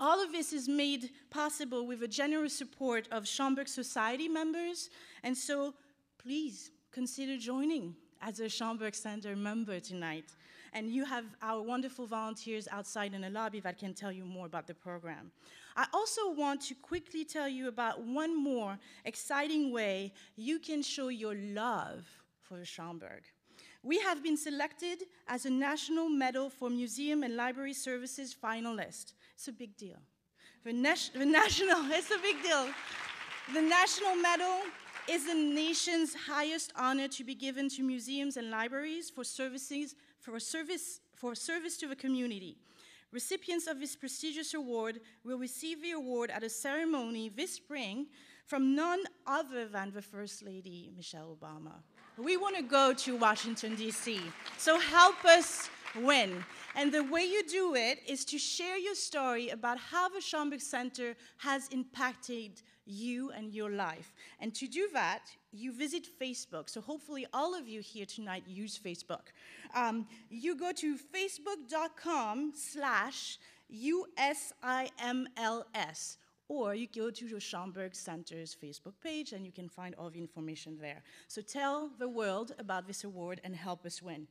All of this is made possible with the generous support of Schomburg Society members, and so please consider joining as a Schomburg Center member tonight. And you have our wonderful volunteers outside in the lobby that can tell you more about the program. I also want to quickly tell you about one more exciting way you can show your love for Schomburg. We have been selected as a National Medal for Museum and Library Services finalist. It's a big deal. It's a big deal. The National Medal is the nation's highest honor to be given to museums and libraries for service to the community. Recipients of this prestigious award will receive the award at a ceremony this spring from none other than the First Lady, Michelle Obama. We want to go to Washington, D.C., so help us win. And the way you do it is to share your story about how the Schomburg Center has impacted you and your life. And to do that, you visit Facebook. So hopefully all of you here tonight use Facebook. You go to facebook.com/USIMLS, or you go to the Schomburg Center's Facebook page and you can find all the information there. So tell the world about this award and help us win.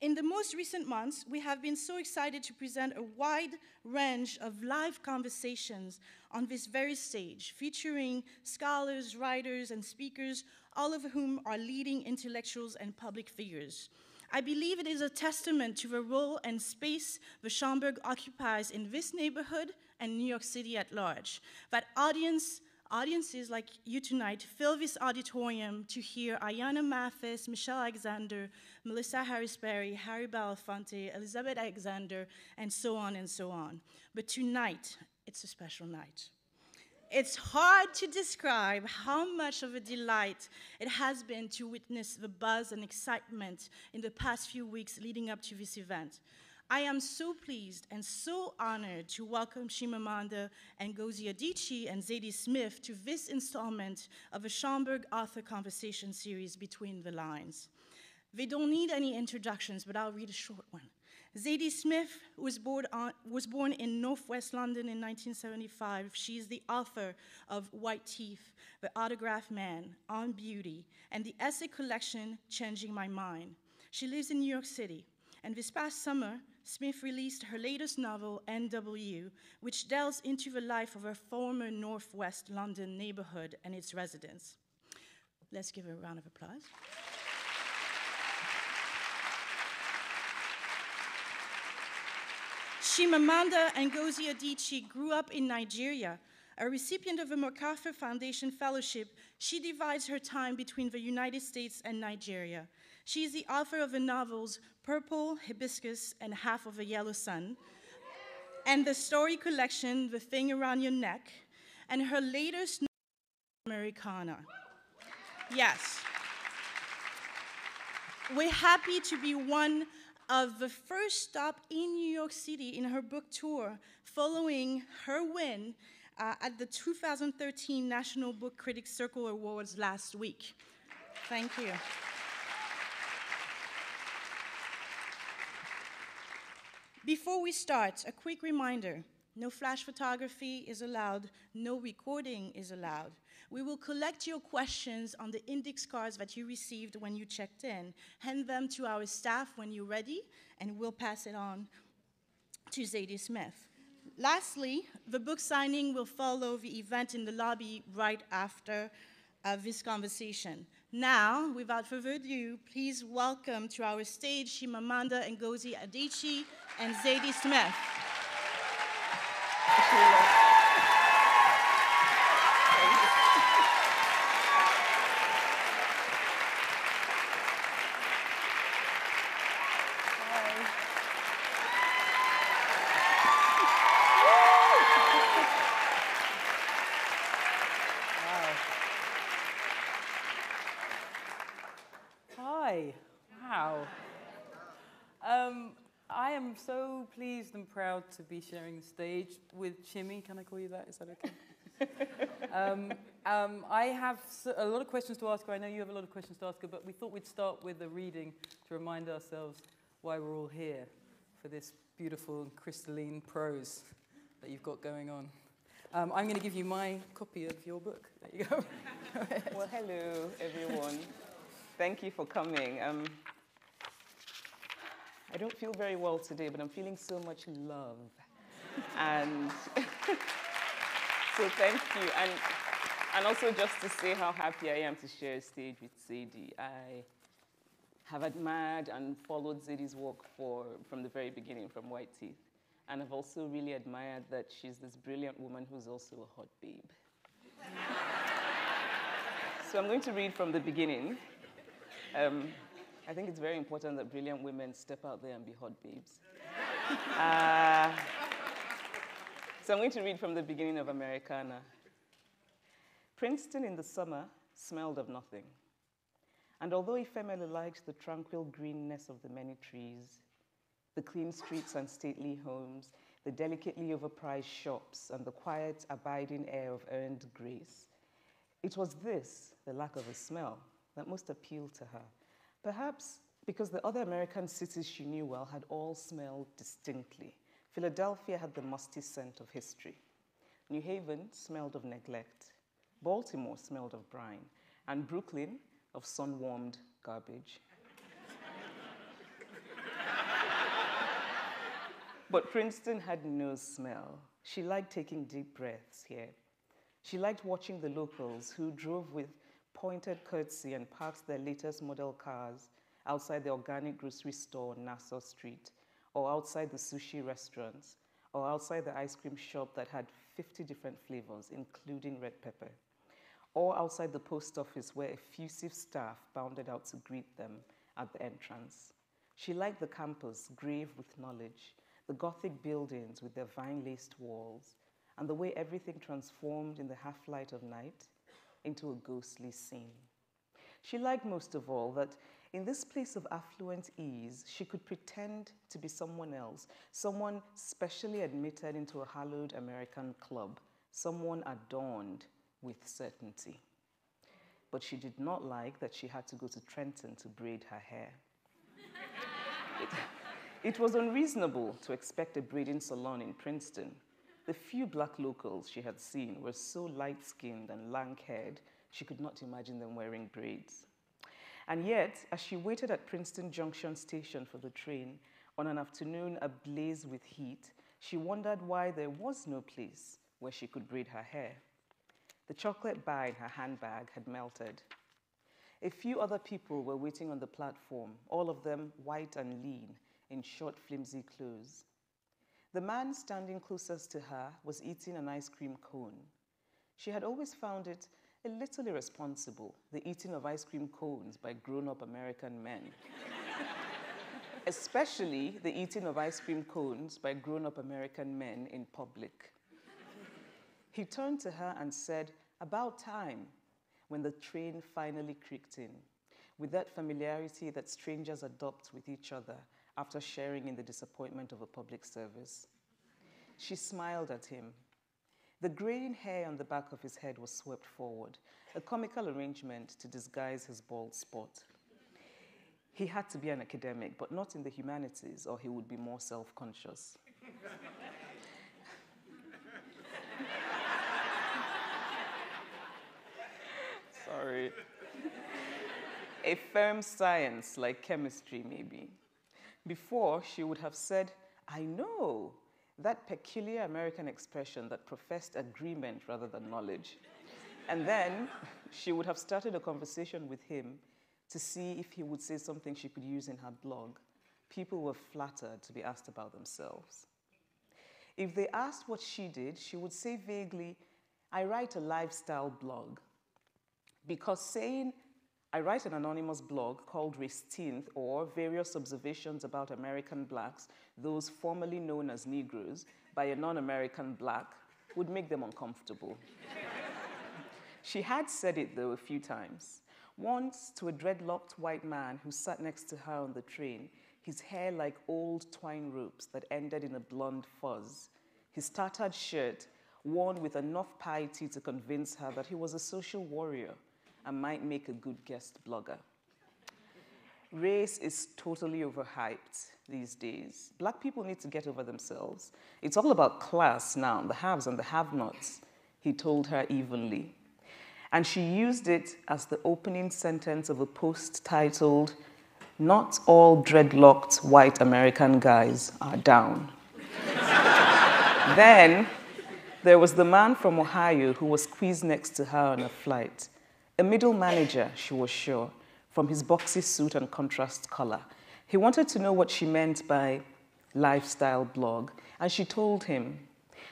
In the most recent months, we have been so excited to present a wide range of live conversations on this very stage, featuring scholars, writers, and speakers, all of whom are leading intellectuals and public figures. I believe it is a testament to the role and space the Schomburg occupies in this neighborhood and New York City at large, that audiences like you tonight fill this auditorium to hear Ayanna Mathis, Michelle Alexander, Melissa Harris-Berry, Harry Belafonte, Elizabeth Alexander, and so on and so on. But tonight, it's a special night. It's hard to describe how much of a delight it has been to witness the buzz and excitement in the past few weeks leading up to this event. I am so pleased and so honored to welcome Chimamanda Ngozi Adichie and Zadie Smith to this installment of a Schomburg Author Conversation series, Between the Lines. They don't need any introductions, but I'll read a short one. Zadie Smith was born in Northwest London in 1975. She is the author of White Teeth, The Autograph Man, On Beauty, and the essay collection, Changing My Mind. She lives in New York City, and this past summer, Smith released her latest novel, N.W., which delves into the life of her former Northwest London neighborhood and its residents. Let's give her a round of applause. Chimamanda Ngozi Adichie grew up in Nigeria. A recipient of the MacArthur Foundation Fellowship, she divides her time between the United States and Nigeria. She is the author of the novels Purple, Hibiscus, and Half of a Yellow Sun, and the story collection The Thing Around Your Neck, and her latest novel, Americana. Yes. We're happy to be one of the first stop in New York City in her book tour following her win at the 2013 National Book Critics Circle Awards last week. Thank you. Before we start, a quick reminder. No flash photography is allowed, no recording is allowed. We will collect your questions on the index cards that you received when you checked in. Hand them to our staff when you're ready, and we'll pass it on to Zadie Smith. Lastly, the book signing will follow the event in the lobby right after this conversation. Now, without further ado, please welcome to our stage Chimamanda Ngozi Adichie and Zadie Smith. I am so pleased and proud to be sharing the stage with Chimmy. Can I call you that? Is that okay? I have a lot of questions to ask her. I know you have a lot of questions to ask her, but we thought we'd start with a reading to remind ourselves why we're all here for this beautiful and crystalline prose. that you've got going on. I'm going to give you my copy of your book. There you go. Well, hello, everyone. Thank you for coming. I don't feel very well today, but I'm feeling so much love. And so thank you. And also just to say how happy I am to share a stage with Zadie. I have admired and followed Zadie's work from the very beginning, from White Teeth. And I've also really admired that she's this brilliant woman who's also a hot babe. So I'm going to read from the beginning. I think it's very important that brilliant women step out there and be hot babes. So I'm going to read from the beginning of Americana. Princeton in the summer smelled of nothing. And although Ifemele liked the tranquil greenness of the many trees, the clean streets and stately homes, the delicately overpriced shops, and the quiet, abiding air of earned grace, it was this, the lack of a smell, that most appealed to her. Perhaps because the other American cities she knew well had all smelled distinctly. Philadelphia had the musty scent of history. New Haven smelled of neglect. Baltimore smelled of brine. And Brooklyn of sun-warmed garbage. But Princeton had no smell. She liked taking deep breaths here. She liked watching the locals who drove with pointed courtesy and parked their latest model cars outside the organic grocery store on Nassau Street, or outside the sushi restaurants, or outside the ice cream shop that had 50 different flavors, including red pepper, or outside the post office where effusive staff bounded out to greet them at the entrance. She liked the campus, grave with knowledge, the Gothic buildings with their vine-laced walls, and the way everything transformed in the half-light of night into a ghostly scene. She liked most of all that in this place of affluent ease, she could pretend to be someone else, someone specially admitted into a hallowed American club, someone adorned with certainty. But she did not like that she had to go to Trenton to braid her hair. It was unreasonable to expect a braiding salon in Princeton. The few black locals she had seen were so light-skinned and lank-haired, she could not imagine them wearing braids. And yet, as she waited at Princeton Junction Station for the train on an afternoon ablaze with heat, she wondered why there was no place where she could braid her hair. The chocolate bar in her handbag had melted. A few other people were waiting on the platform, all of them white and lean, in short, flimsy clothes. The man standing closest to her was eating an ice cream cone. She had always found it a little irresponsible, the eating of ice cream cones by grown-up American men. Especially the eating of ice cream cones by grown-up American men in public. He turned to her and said, "About time," when the train finally creaked in, with that familiarity that strangers adopt with each other after sharing in the disappointment of a public service. She smiled at him. The graying hair on the back of his head was swept forward, a comical arrangement to disguise his bald spot. He had to be an academic, but not in the humanities, or he would be more self-conscious. Sorry. A firm science like chemistry, maybe. Before, she would have said, "I know," that peculiar American expression that professed agreement rather than knowledge. And then she would have started a conversation with him to see if he would say something she could use in her blog. People were flattered to be asked about themselves. If they asked what she did, she would say vaguely, "I write a lifestyle blog." Because saying, "I write an anonymous blog called Raceteenth," or "Various Observations about American Blacks, those formerly known as Negroes, by a non-American Black," would make them uncomfortable. She had said it, though, a few times. Once to a dreadlocked white man who sat next to her on the train, his hair like old twine ropes that ended in a blonde fuzz, his tattered shirt worn with enough piety to convince her that he was a social warrior and might make a good guest blogger. Race is totally overhyped these days. Black people need to get over themselves. It's all about class now, the haves and the have-nots, he told her evenly. And she used it as the opening sentence of a post titled, "Not all dreadlocked white American guys are down." Then there was the man from Ohio who was squeezed next to her on a flight. A middle manager, she was sure, from his boxy suit and contrast color. He wanted to know what she meant by lifestyle blog, and she told him,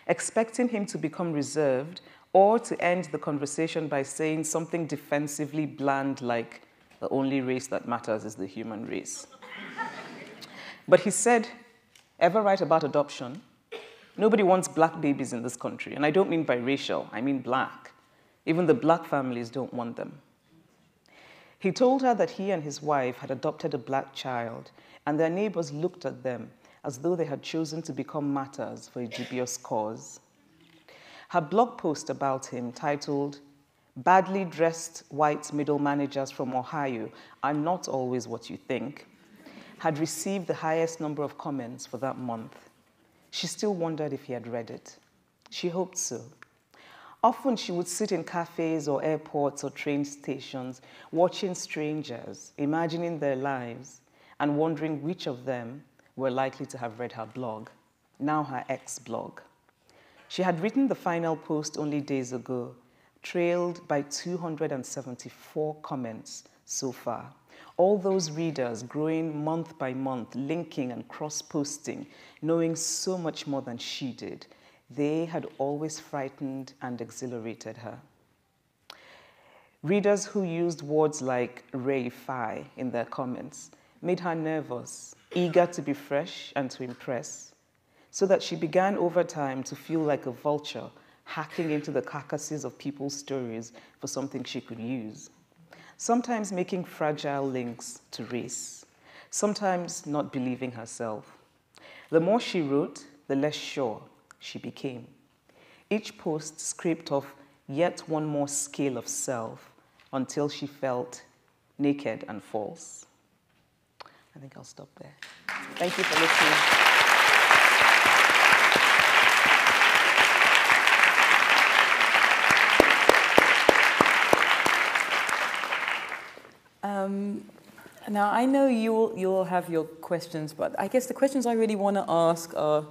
expecting him to become reserved or to end the conversation by saying something defensively bland like, "The only race that matters is the human race." But he said, "Ever write about adoption? Nobody wants black babies in this country, and I don't mean biracial, I mean black. Even the black families don't want them." He told her that he and his wife had adopted a black child, and their neighbors looked at them as though they had chosen to become martyrs for a dubious cause. Her blog post about him, titled, "Badly Dressed White Middle Managers from Ohio Are Not Always What You Think," had received the highest number of comments for that month. She still wondered if he had read it. She hoped so. Often she would sit in cafes or airports or train stations, watching strangers, imagining their lives, and wondering which of them were likely to have read her blog, now her ex-blog. She had written the final post only days ago, trailed by 274 comments so far. All those readers growing month by month, linking and cross-posting, knowing so much more than she did. They had always frightened and exhilarated her. Readers who used words like "ray-fi" in their comments made her nervous, eager to be fresh and to impress, so that she began over time to feel like a vulture hacking into the carcasses of people's stories for something she could use. Sometimes making fragile links to race, sometimes not believing herself. The more she wrote, the less sure she became. Each post scraped off yet one more scale of self until she felt naked and false. I think I'll stop there. Thank you for listening. Now, I know you'll have your questions, but I guess the questions I really want to ask are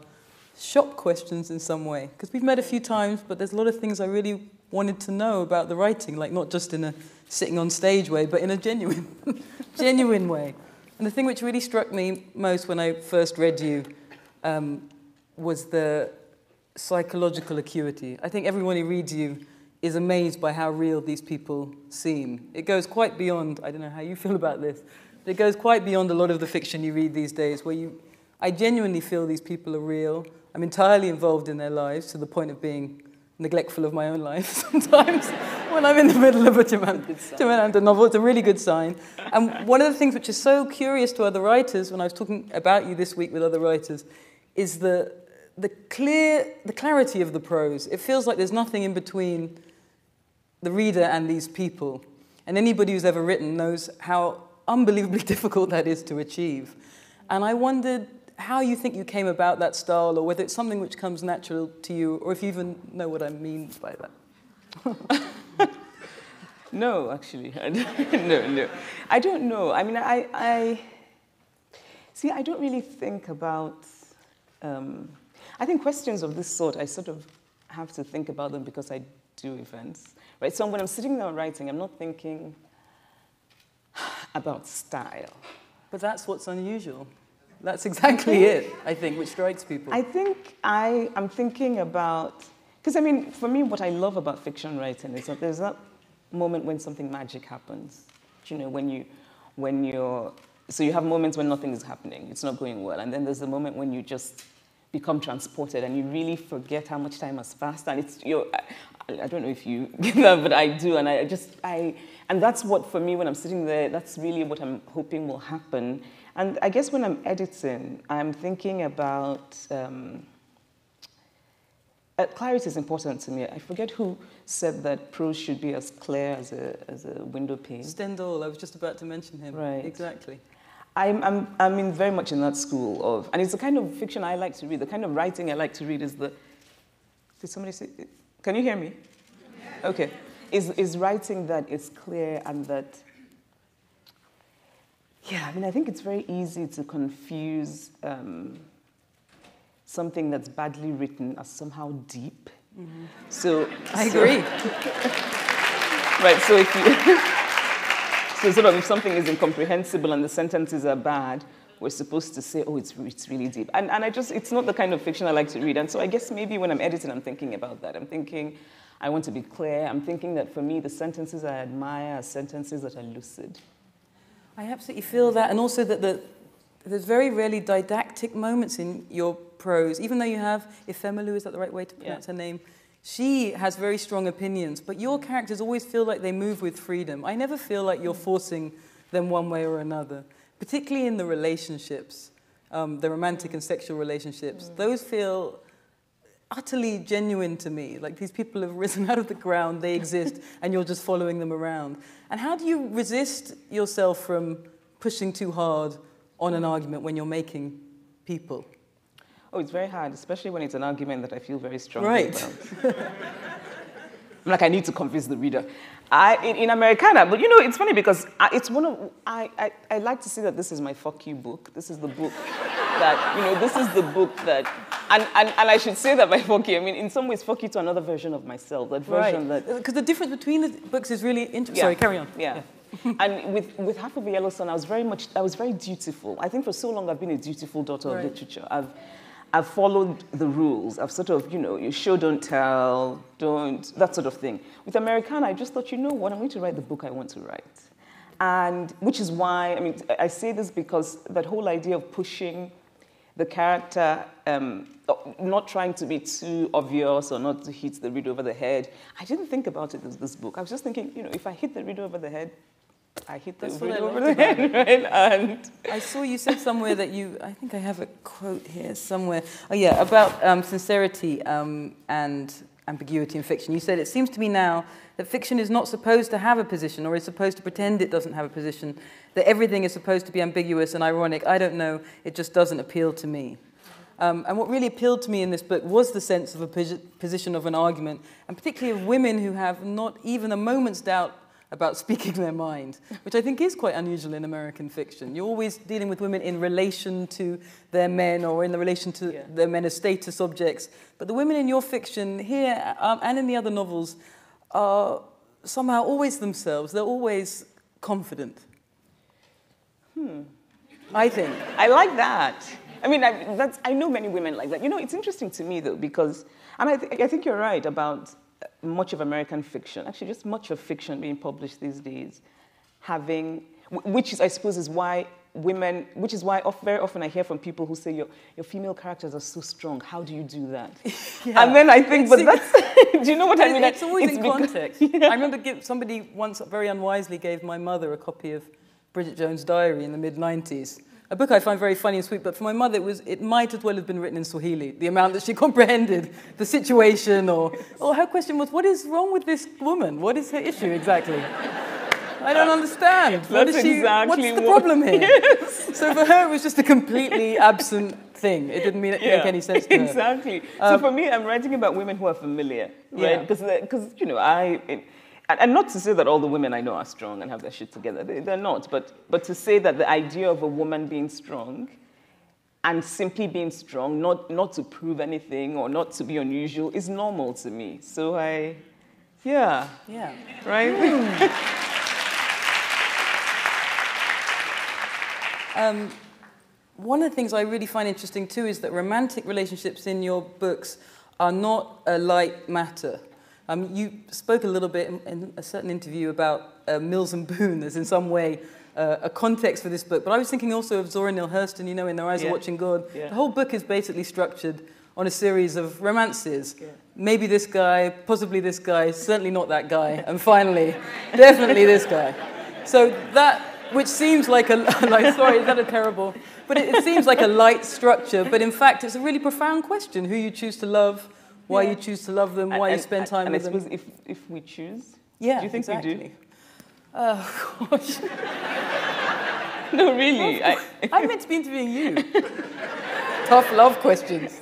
shop questions in some way, because we've met a few times, but there's a lot of things I really wanted to know about the writing, like not just in a sitting on stage way, but in a genuine way. And the thing which really struck me most when I first read you was the psychological acuity. I think everyone who reads you is amazed by how real these people seem. It goes quite beyond, I don't know how you feel about this, but it goes quite beyond a lot of the fiction you read these days, where I genuinely feel these people are real. I'm entirely involved in their lives to the point of being neglectful of my own life sometimes when I'm in the middle of a Chimamanda novel. It's a really good sign. And one of the things which is so curious to other writers, when I was talking about you this week with other writers, is the clarity of the prose. It feels like there's nothing in between the reader and these people. And anybody who's ever written knows how unbelievably difficult that is to achieve. And I wondered how you think you came about that style, or whether it's something which comes natural to you, or if you even know what I mean by that. No, actually. No. I don't know. I mean, I don't really think about... I think questions of this sort, I sort of have to think about them because I do events, right? So when I'm sitting there writing, I'm not thinking about style. But that's what's unusual. That's exactly it, I think, which strikes people. I think I'm thinking about... Because, I mean, for me, what I love about fiction writing is that there's that moment when something magic happens. You know, so you have moments when nothing is happening, it's not going well, and then there's a moment when you just become transported and you really forget how much time has passed, and I don't know if you get that, but I do, and and that's what, for me, when I'm sitting there, that's really what I'm hoping will happen. And I guess when I'm editing, I'm thinking about... clarity is important to me. I forget who said that prose should be as clear as a window pane. Stendhal, I was just about to mention him. Right. Exactly. I'm very much in that school of, and it's the kind of fiction I like to read, the kind of writing I like to read is the, did somebody say, can you hear me? Okay. Is writing that is clear and that, yeah, I mean, I think it's very easy to confuse something that's badly written as somehow deep. Mm-hmm. So I agree. Right, so if you, so sort of if something is incomprehensible and the sentences are bad, we're supposed to say, oh, it's really deep. And it's not the kind of fiction I like to read. And so I guess maybe when I'm editing, I'm thinking about that. I'm thinking, I want to be clear. I'm thinking that for me, the sentences I admire are sentences that are lucid. I absolutely feel that. And also that there's very rarely didactic moments in your prose. Even though you have Ifemelu, is that the right way to pronounce her name? She has very strong opinions, but your characters always feel like they move with freedom. I never feel like you're forcing them one way or another, particularly in the relationships, the romantic and sexual relationships. Those feel utterly genuine to me. Like these people have risen out of the ground, they exist, and you're just following them around. And how do you resist yourself from pushing too hard on an argument when you're making people? Oh, it's very hard, especially when it's an argument that I feel very strongly about. Like I need to convince the reader. In Americana, but you know, it's funny because it's one of, I like to say that this is my fuck you book. This is the book that, you know, this is the book that, and I should say that by fuck you, I mean, in some ways, fuck you to another version of myself, that version that... Because the difference between the books is really interesting. Yeah. Sorry, carry on. Yeah. And with Half of a Yellow Sun, I was very dutiful. I think for so long I've been a dutiful daughter of literature. I've followed the rules. I've sort of, you know, you show, don't tell, that sort of thing. With Americana, I just thought, you know what, I'm going to write the book I want to write. And which is why, I mean, I say this because that whole idea of pushing the character, not trying to be too obvious or not to hit the reader over the head. I didn't think about it as this book. I was just thinking, you know, if I hit the reader over the head, I hit the reader over the head, right? And I saw you said somewhere that you, I think I have a quote here somewhere. Oh yeah, about sincerity and ambiguity in fiction. You said, it seems to me now that fiction is not supposed to have a position or is supposed to pretend it doesn't have a position, that everything is supposed to be ambiguous and ironic. I don't know, it just doesn't appeal to me. And what really appealed to me in this book was the sense of a position of an argument, and particularly of women who have not even a moment's doubt about speaking their mind, which I think is quite unusual in American fiction. You're always dealing with women in relation to their men or in the relation to their men as status objects. But the women in your fiction here and in the other novels are somehow always themselves. They're always confident. I think. I like that. I mean, I know many women like that. You know, it's interesting to me, though, because, and I think you're right about much of American fiction, actually just much of fiction being published these days, having, which is, I suppose, is why women, which is why very often I hear from people who say, your female characters are so strong, how do you do that? And then I think, but that's, do you know what I mean? It's always in context. I remember somebody once very unwisely gave my mother a copy of Bridget Jones' Diary in the mid-90s. A book I find very funny and sweet, but for my mother, it might as well have been written in Swahili, the amount that she comprehended the situation, or her question was, what is wrong with this woman? What is her issue exactly? I don't understand. What's the problem here? Yes. So for her, it was just a completely absent thing. It didn't make any sense to her. Exactly. So for me, I'm writing about women who are familiar, right? Because you know, and not to say that all the women I know are strong and have their shit together. They're not. But to say that the idea of a woman being strong and simply being strong, not to prove anything or not to be unusual, is normal to me. So right? One of the things I really find interesting too is that romantic relationships in your books are not a light matter. You spoke a little bit in a certain interview about Mills and Boon as in some way a context for this book, but I was thinking also of Zora Neale Hurston, you know, in Their Eyes Are Watching God. The whole book is basically structured on a series of romances. Maybe this guy, possibly this guy, certainly not that guy, and finally, definitely this guy. So that, which seems like sorry, is that a terrible, but it seems like a light structure, but in fact it's a really profound question, who you choose to love, why you choose to love them, why you spend time with them. And I suppose if we choose, do you think we do? Oh, gosh. No, really. I'm meant to be interviewing you. Tough love questions.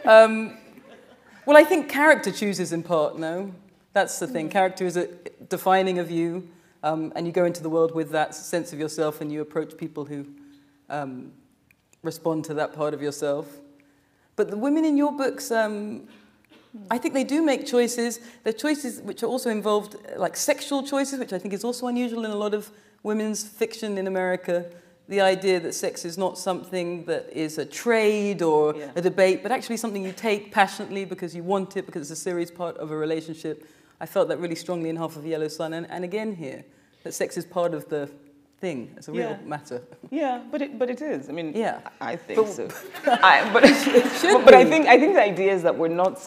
Well, I think character chooses in part, no? That's the thing. Character is a defining of you, and you go into the world with that sense of yourself, and you approach people who respond to that part of yourself. But the women in your books, I think they do make choices. They're choices which are also involved, like sexual choices, which I think is also unusual in a lot of women's fiction in America. The idea that sex is not something that is a trade or a debate, but actually something you take passionately because you want it, because it's a serious part of a relationship. I felt that really strongly in Half of a Yellow Sun, and again here, that sex is part of the thing. It's a real matter. Yeah, but it is. I mean, I think so. But I think the idea is that we're not.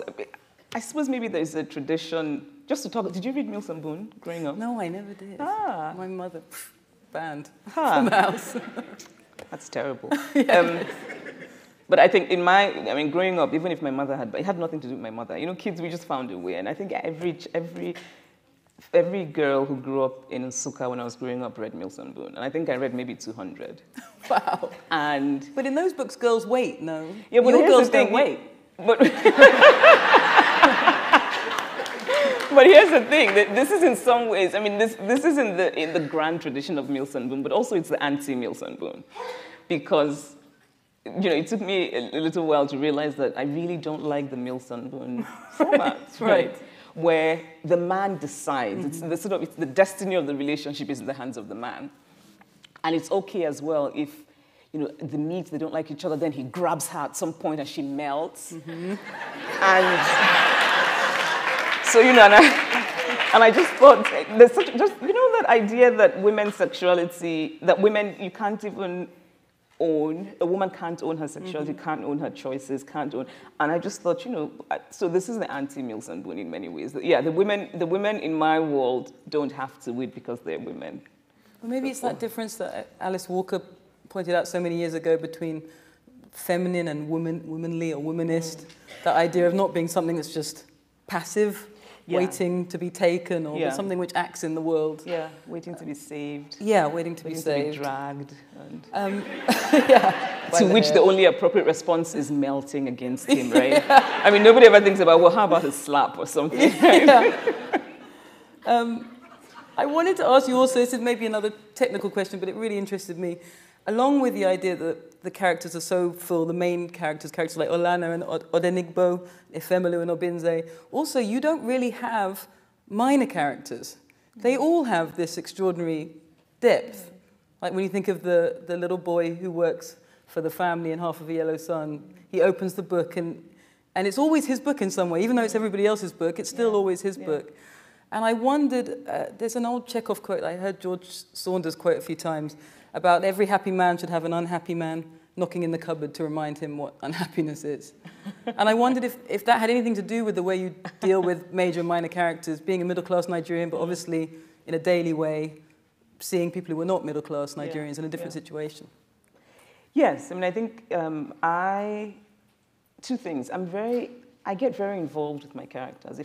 I suppose maybe there's a tradition. Just to talk. Did you read Mills and Boone growing up? No, I never did. Ah, my mother banned from the house. That's terrible. But I think growing up, even if my mother it had nothing to do with my mother. You know, kids, we just found a way. And I think every girl who grew up in Nsukka when I was growing up read Mills and Boone. And I think I read maybe 200. Wow. But in those books, girls wait, no? Yeah, but your girls don't wait. But here's the thing, that this is in some ways, I mean, this is in the grand tradition of Mills and Boone, but also it's the anti-Mills and Boone. Because, you know, it took me a little while to realize that I really don't like the Mills and Boone format, right? Where the man decides. It's the destiny of the relationship is in the hands of the man. And it's okay as well if, you know, they don't like each other, then he grabs her at some point and she melts. And so, you know, and I just thought, there's you know, that idea that women's sexuality, that women, you can't even own, a woman can't own her sexuality, can't own her choices, can't own, and I just thought, you know, so this is the anti-Mills and Boone in many ways. Yeah, the women in my world don't have to wait because they're women. Well, maybe it's that difference that Alice Walker pointed out so many years ago between feminine and womanly or womanist, that idea of not being something that's just passive, waiting to be taken, or something which acts in the world. Yeah, waiting to be saved. Yeah, waiting to be saved. To be dragged. And to which the only appropriate response is melting against him, right? I mean, nobody ever thinks about, well, how about a slap or something? I wanted to ask you also, this is maybe another technical question, but it really interested me. Along with the idea that the characters are so full, the main characters like Olana and Odenigbo, Ifemelu and Obinze, also you don't really have minor characters. They all have this extraordinary depth. Like when you think of the little boy who works for the family in Half of a Yellow Sun, he opens the book and it's always his book in some way. Even though it's everybody else's book, it's still always his book. And I wondered, there's an old Chekhov quote, I heard George Saunders quote a few times, about every happy man should have an unhappy man knocking in the cupboard to remind him what unhappiness is. And I wondered if that had anything to do with the way you deal with major and minor characters, being a middle-class Nigerian, but obviously in a daily way, seeing people who are not middle-class Nigerians in a different situation. Yes, I mean, I think two things. I get very involved with my characters.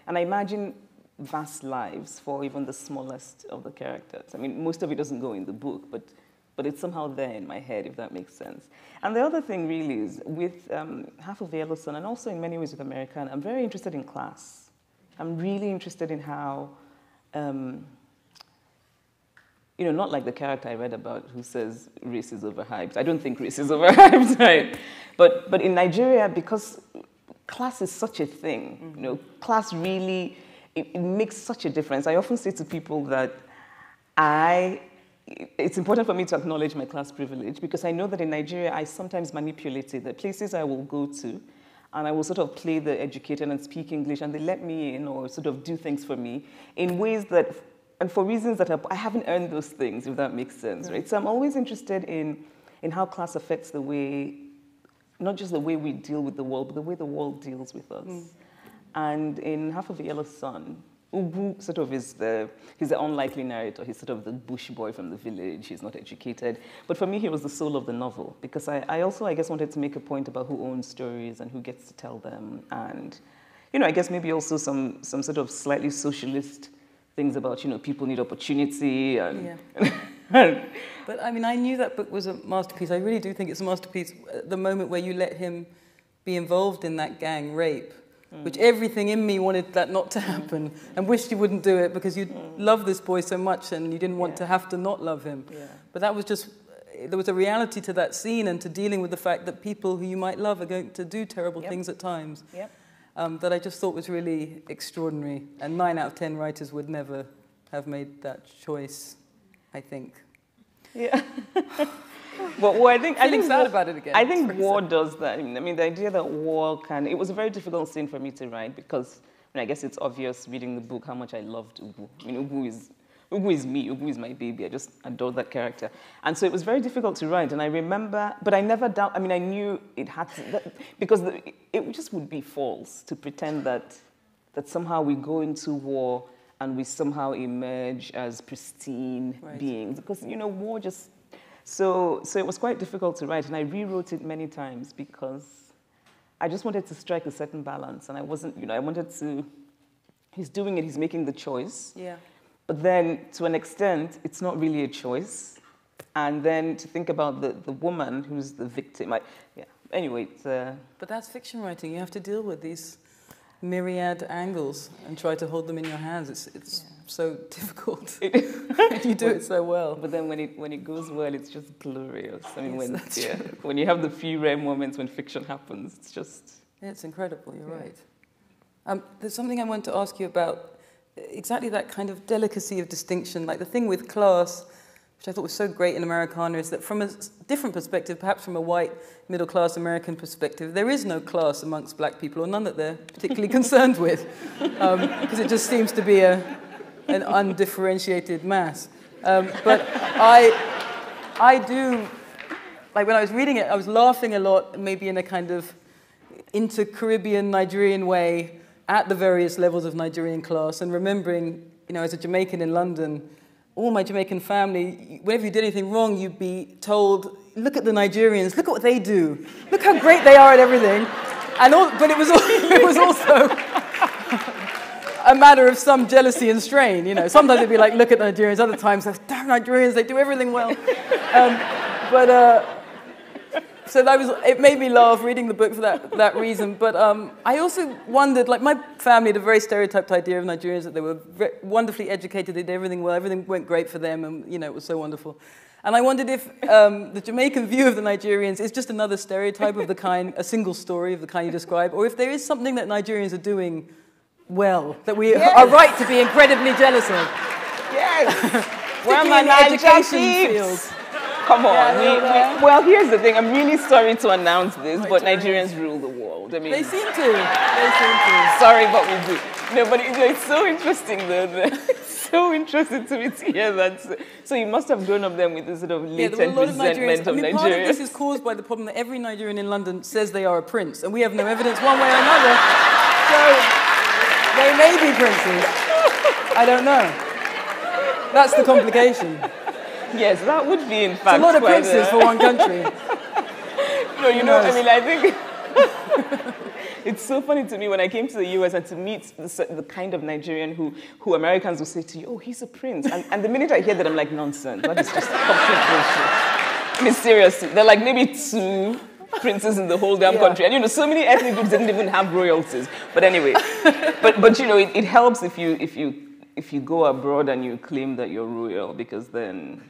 And I imagine vast lives for even the smallest of the characters. I mean, most of it doesn't go in the book, but it's somehow there in my head, if that makes sense. And the other thing really is, with Half of a Yellow Sun, and also in many ways with American, I'm very interested in class. I'm really interested in how, you know, not like the character I read about who says race is overhyped. I don't think race is overhyped, right? But in Nigeria, because class is such a thing, you know, class really, it makes such a difference. I often say to people that it's important for me to acknowledge my class privilege, because I know that in Nigeria, I sometimes manipulate it. The places I will go to, and I will sort of play the educated and speak English, and they let me in or sort of do things for me in ways that, and for reasons that I haven't earned those things, if that makes sense, right? So I'm always interested in how class affects the way, not just the way we deal with the world, but the way the world deals with us. And in Half of a Yellow Sun, Ugu sort of he's the unlikely narrator. He's sort of the bush boy from the village. He's not educated. But for me, he was the soul of the novel, because I also, I guess, wanted to make a point about who owns stories and who gets to tell them. And, you know, I guess maybe also some sort of slightly socialist things about, you know, people need opportunity. And But I mean, I knew that book was a masterpiece. I really do think it's a masterpiece at the moment where you let him be involved in that gang rape, which everything in me wanted that not to happen, and wished you wouldn't do it because you love this boy so much and you didn't want to have to not love him. Yeah. But that was just, there was a reality to that scene and to dealing with the fact that people who you might love are going to do terrible things at times. Yep. That I just thought was really extraordinary. And 9 out of 10 writers would never have made that choice, I think. Yeah. But I think sad about it again. I think war does that. I mean, the idea that war can... It was a very difficult scene for me to write because, I guess it's obvious reading the book how much I loved Ubu. I mean, Ubu is me. Ubu is my baby. I just adore that character. And so it was very difficult to write. And I remember... But I never doubt... I mean, I knew it had to... because it just would be false to pretend that somehow we go into war and we somehow emerge as pristine beings. Because, war just... So it was quite difficult to write, and I rewrote it many times because I just wanted to strike a certain balance, and I wasn't, I wanted to... He's doing it, he's making the choice. Yeah. But then, to an extent, it's not really a choice. And then to think about the woman who's the victim. Anyway, it's... But that's fiction writing. You have to deal with these myriad angles and try to hold them in your hands. It's so difficult. You do it so well. But then when it goes well, it's just glorious. I mean, yes, when you have the few rare moments when fiction happens, it's just... It's incredible, you're right. There's something I want to ask you about, exactly that kind of delicacy of distinction. Like the thing with class, which I thought was so great in Americana, is that from a different perspective, perhaps from a white middle-class American perspective, there is no class amongst black people, or none that they're particularly concerned with, because it just seems to be an undifferentiated mass. But I do, like when I was reading it, I was laughing a lot, maybe in a kind of inter-Caribbean Nigerian way at the various levels of Nigerian class, and remembering, as a Jamaican in London, all my Jamaican family, whenever you did anything wrong, you'd be told, look at the Nigerians, look at what they do. Look how great they are at everything. But it was also a matter of some jealousy and strain, Sometimes it'd be like, look at the Nigerians. Other times, damn Nigerians, they do everything well. So it made me laugh reading the book for that reason. But I also wondered, like my family had a very stereotyped idea of Nigerians, that they were wonderfully educated, they did everything well, everything went great for them, and it was so wonderful. And I wondered if the Jamaican view of the Nigerians is just another stereotype of the kind, a single story of the kind you describe, or if there is something that Nigerians are doing well, that we are right to be incredibly jealous of. Yes! We're in the education field. Come on. Well, here's the thing. I'm really sorry to announce this, but Nigerians rule the world. I mean, they seem to. Sorry, but we do. No, but it's so interesting, though. It's so interesting to me to hear that. So you must have grown up then with this sort of latent resentment of Nigerians. Part of this is caused by the problem that every Nigerian in London says they are a prince, and we have no evidence one way or another. So they may be princes. I don't know. That's the complication. Yes, that would be, in fact, it's a lot of princes for one country. No, I mean, I think it's so funny to me when I came to the US and to meet the kind of Nigerian who Americans will say to you, oh, he's a prince. And the minute I hear that, I'm like, nonsense. That is just complete bullshit. I mean, seriously. There are like maybe 2 princes in the whole damn country. And, so many ethnic groups didn't even have royalties. But anyway, it helps if you go abroad and you claim that you're royal, because then...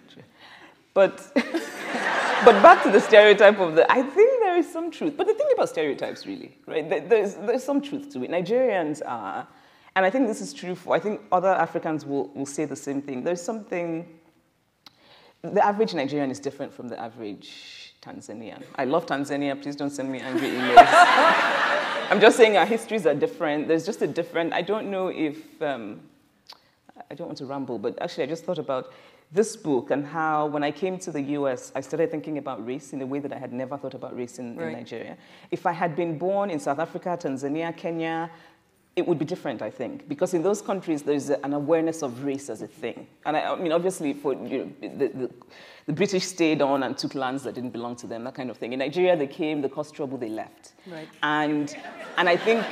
But back to the stereotype of I think there is some truth. But the thing about stereotypes, really, right? There's some truth to it. Nigerians are, and I think this is true I think other Africans will say the same thing. There's something, the average Nigerian is different from the average Tanzanian. I love Tanzania, please don't send me angry emails. I'm just saying our histories are different. There's just a different, I don't know if, I don't want to ramble, but actually I just thought about this book and how when I came to the US, I started thinking about race in a way that I had never thought about race in Nigeria. If I had been born in South Africa, Tanzania, Kenya, it would be different, I think, because in those countries there's an awareness of race as a thing. And I mean, obviously, the British stayed on and took lands that didn't belong to them, that kind of thing. In Nigeria, they came, they caused trouble, they left. Right. And I think,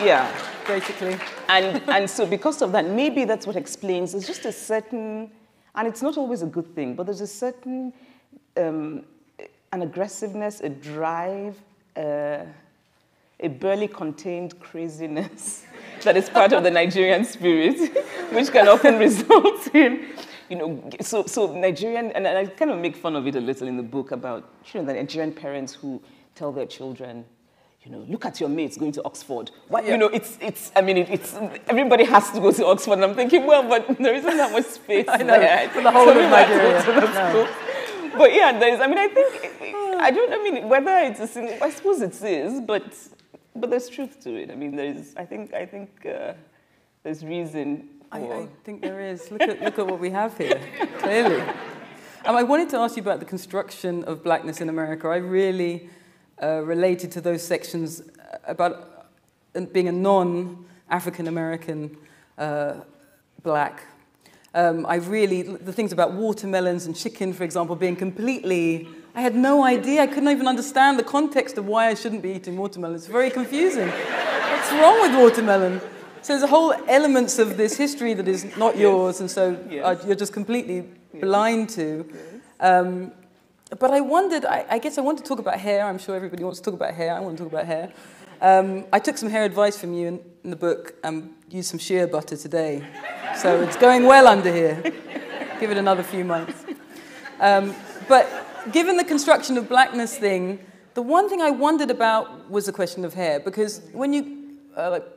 yeah. Basically. And so because of that, maybe that's what explains, there's just a certain And it's not always a good thing, but there's a certain, an aggressiveness, a drive, a barely contained craziness that is part of the Nigerian spirit, which can often result in, you know, so Nigerian, and I kind of make fun of it a little in the book about, you know, the Nigerian parents who tell their children, you know, look at your mates going to Oxford. What, yeah. You know, it's everybody has to go to Oxford. And I'm thinking, well, but there isn't that much space there. For the whole of Nigeria. No. But yeah, there's, I mean, I think, I mean, whether it's a single, I suppose it is, but there's truth to it. I mean, I think there's reason for... I think there is. Look at what we have here, clearly. I wanted to ask you about the construction of blackness in America. I really related to those sections about being a non-African-American black. The things about watermelons and chicken, for example, being completely... I had no idea. I couldn't even understand the context of why I shouldn't be eating watermelon. It's very confusing. What's wrong with watermelon? So there's a whole elements of this history that is not yours, and so you're just completely blind to. But I wondered, I guess I want to talk about hair. I'm sure everybody wants to talk about hair. I want to talk about hair. I took some hair advice from you in the book and used some shea butter today. So it's going well under here. Give it another few months. But given the construction of blackness thing, the one thing I wondered about was the question of hair. Because when you,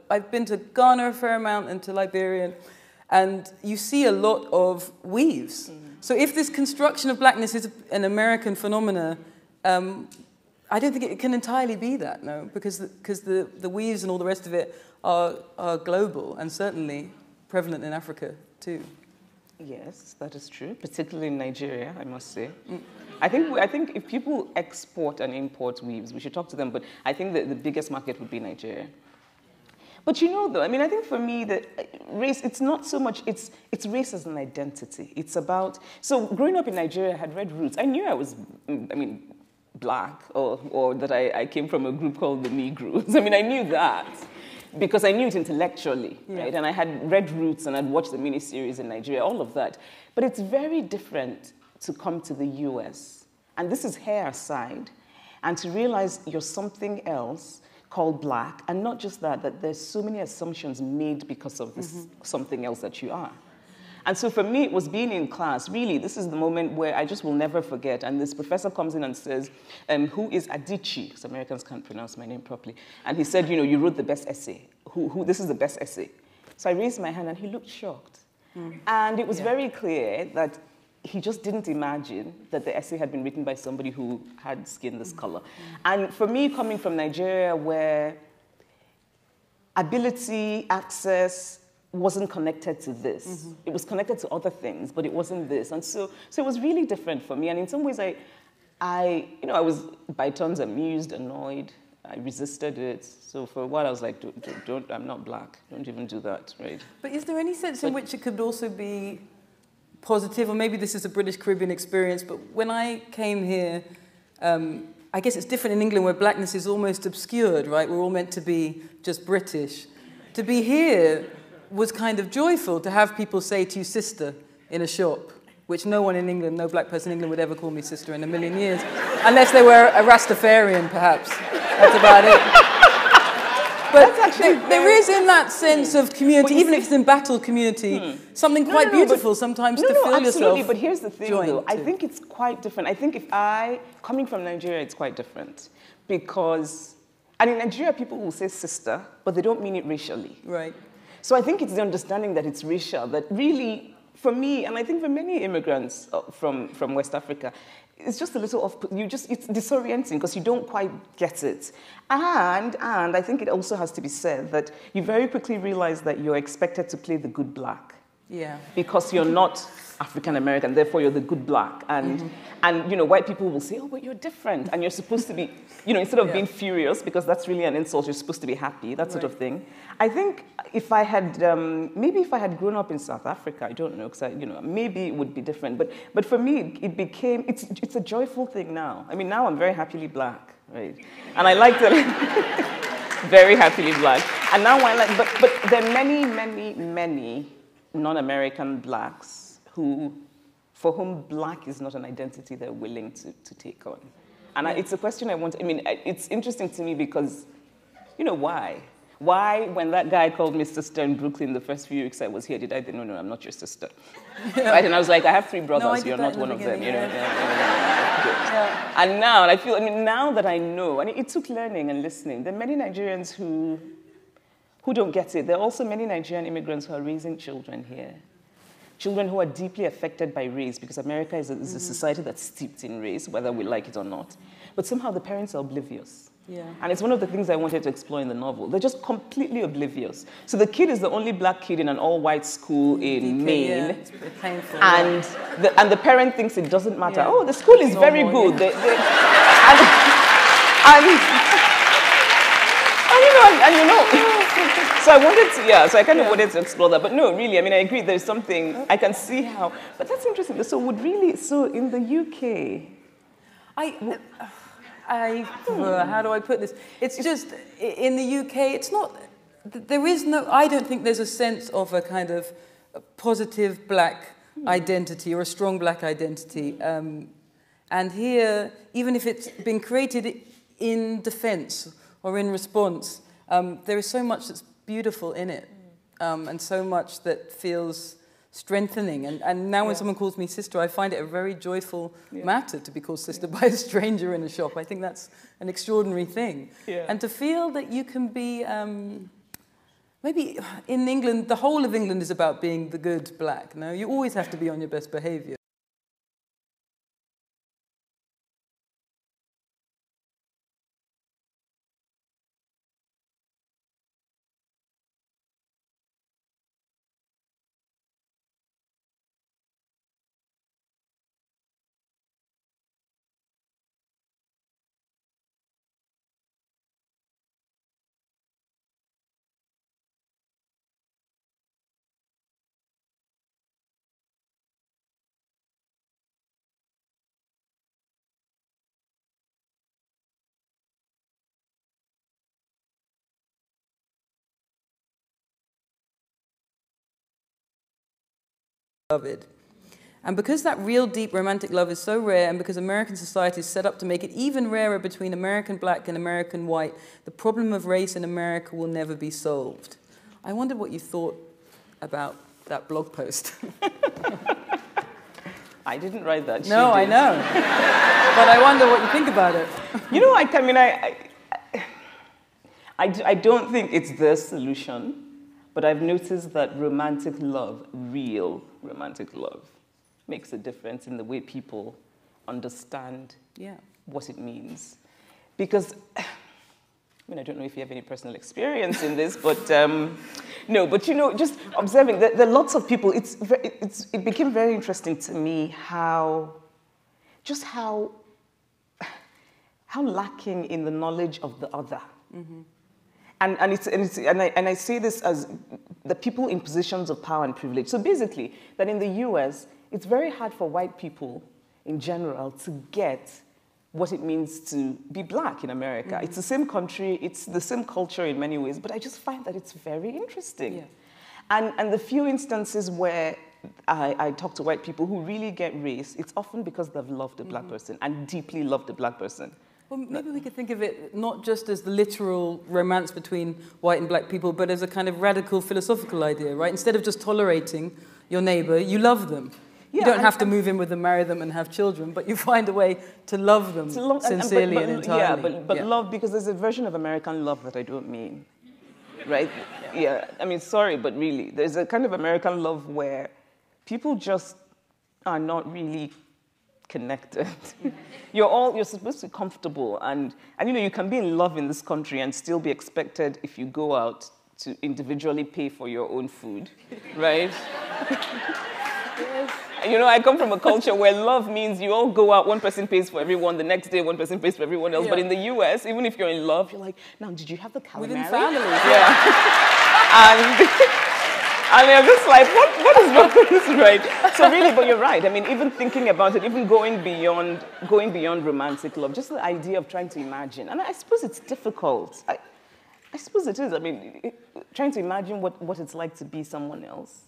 I've been to Ghana a fair amount and to Liberia, and you see a lot of weaves. Mm. So if this construction of blackness is an American phenomena, I don't think it can entirely be that, no, because the weaves and all the rest of it are global and certainly prevalent in Africa too. Yes, that is true, particularly in Nigeria, I must say. Mm. I think if people export and import weaves, we should talk to them, but I think that the biggest market would be Nigeria. But you know, though, I mean, I think for me, that race, it's not so much, it's race as an identity. It's about, so growing up in Nigeria, I had red roots. I knew I was, I mean, black, or that I came from a group called the Negroes. I mean, I knew that because I knew it intellectually, right? And I had red roots, and I'd watched the miniseries in Nigeria, all of that. But it's very different to come to the US, and this is hair aside, and to realize you're something else called black, and not just that, that there's so many assumptions made because of this something else that you are. And so for me, it was being in class. Really, this is the moment where I just will never forget. And this professor comes in and says, who is Adichie? Because Americans can't pronounce my name properly. And he said, you know, you wrote the best essay. This is the best essay. So I raised my hand, and he looked shocked. Mm. And it was very clear that he just didn't imagine that the essay had been written by somebody who had skin this color. And for me, coming from Nigeria, where ability, access wasn't connected to this. Mm-hmm. It was connected to other things, but it wasn't this. And so it was really different for me. And in some ways, I was by turns amused, annoyed. I resisted it. So for a while, I was like, don't, I'm not black. Don't even do that, right? But is there any sense in which it could also be positive, or maybe this is a British Caribbean experience, but when I came here, I guess it's different in England where blackness is almost obscured, right? We're all meant to be just British. To be here was kind of joyful, to have people say to you, sister, in a shop, which no one in England, no black person in England would ever call me sister in a million years, unless they were a Rastafarian, perhaps. That's about it. But there is, in that sense of community, even if it's in battle community, something quite beautiful sometimes to feel yourself. Absolutely, but here's the thing, though. I think it's quite different. I think coming from Nigeria, it's quite different. Because, and in Nigeria, people will say sister, but they don't mean it racially. Right. So I think it's the understanding that it's racial, that really, for me, and I think for many immigrants from West Africa, it's just a little off, it's disorienting because you don't quite get it. And I think it also has to be said that you very quickly realize that you're expected to play the good black. Yeah. Because you're not African American, therefore you're the good black. And you know, white people will say, oh, but you're different. And you're supposed to be, you know, instead of being furious, because that's really an insult, you're supposed to be happy, that sort of thing. I think if I had, maybe if I had grown up in South Africa, I don't know, because you know, maybe it would be different. But for me, it became, it's a joyful thing now. I mean, now I'm very happily black, right? And I like to, very happily black. And now I like, but there are many, many, many non-American blacks who for whom black is not an identity they're willing to take on. And it's a question I want, it's interesting to me because, you know, why? Why, when that guy called me sister in Brooklyn the first few weeks I was here, did I think, no, I'm not your sister. Yeah. Right? And I was like, I have 3 brothers, you're not one of them. You know? And now, I feel, now that I know, and it took learning and listening, there are many Nigerians who don't get it. There are also many Nigerian immigrants who are raising children here. Children who are deeply affected by race, because America is a society that's steeped in race, whether we like it or not. But somehow the parents are oblivious. Yeah. And it's one of the things I wanted to explore in the novel. They're just completely oblivious. So the kid is the only black kid in an all-white school in Maine. Yeah, it's painful. And, the parent thinks it doesn't matter. Yeah. Oh, the school is very good. Yeah. So I wanted to, so I kind of wanted to explore that. But no, really, I agree, there's something, I can see how, but that's interesting. So in the UK, how do I put this? It's just, in the UK, it's not, there is no, I don't think there's a sense of a kind of positive black identity or a strong black identity. And here, even if it's been created in defense or in response, there is so much that's beautiful in it, and so much that feels strengthening. And now when someone calls me sister, I find it a very joyful matter to be called sister by a stranger in a shop. I think that's an extraordinary thing. Yeah. And to feel that you can be, maybe in England, the whole of England is about being the good black. No, you always have to be on your best behavior. And because that real deep romantic love is so rare, and because American society is set up to make it even rarer between American black and American white, the problem of race in America will never be solved. I wondered what you thought about that blog post. I didn't write that. No, I know. But I wonder what you think about it. You know, I don't think it's the solution, but I've noticed that romantic love, real romantic love, makes a difference in the way people understand what it means. Because, I don't know if you have any personal experience in this, but no, but just observing, there are lots of people, it became very interesting to me how lacking in the knowledge of the other. Mm-hmm. And I say this as the people in positions of power and privilege. So basically, that in the US, it's very hard for white people in general to get what it means to be black in America. Mm-hmm. It's the same country, it's the same culture in many ways, but I just find that it's very interesting. Yeah. And the few instances where I talk to white people who really get race, it's often because they've loved a black person and deeply loved a black person. Well, maybe we could think of it not just as the literal romance between white and black people, but as a kind of radical philosophical idea, right? Instead of just tolerating your neighbor, you love them. Yeah, you don't have to move in with them, marry them, and have children, but you find a way to love them sincerely and entirely. Yeah, but love, because there's a version of American love that I don't mean, right? Yeah, sorry, but really, there's a kind of American love where people just are not really connected. You're supposed to be comfortable, and you can be in love in this country and still be expected, if you go out, to individually pay for your own food, right? Yes. I come from a culture where love means you all go out, one person pays for everyone, the next day one person pays for everyone else. Yeah. But in the US, even if you're in love, you're like, now, did you have the calamari? Within families. Yeah. And I'm just like, what is wrong with this, right? So really, but you're right. Even thinking about it, even going beyond romantic love, just the idea of trying to imagine. And I suppose it's difficult. I suppose it is. Trying to imagine what it's like to be someone else,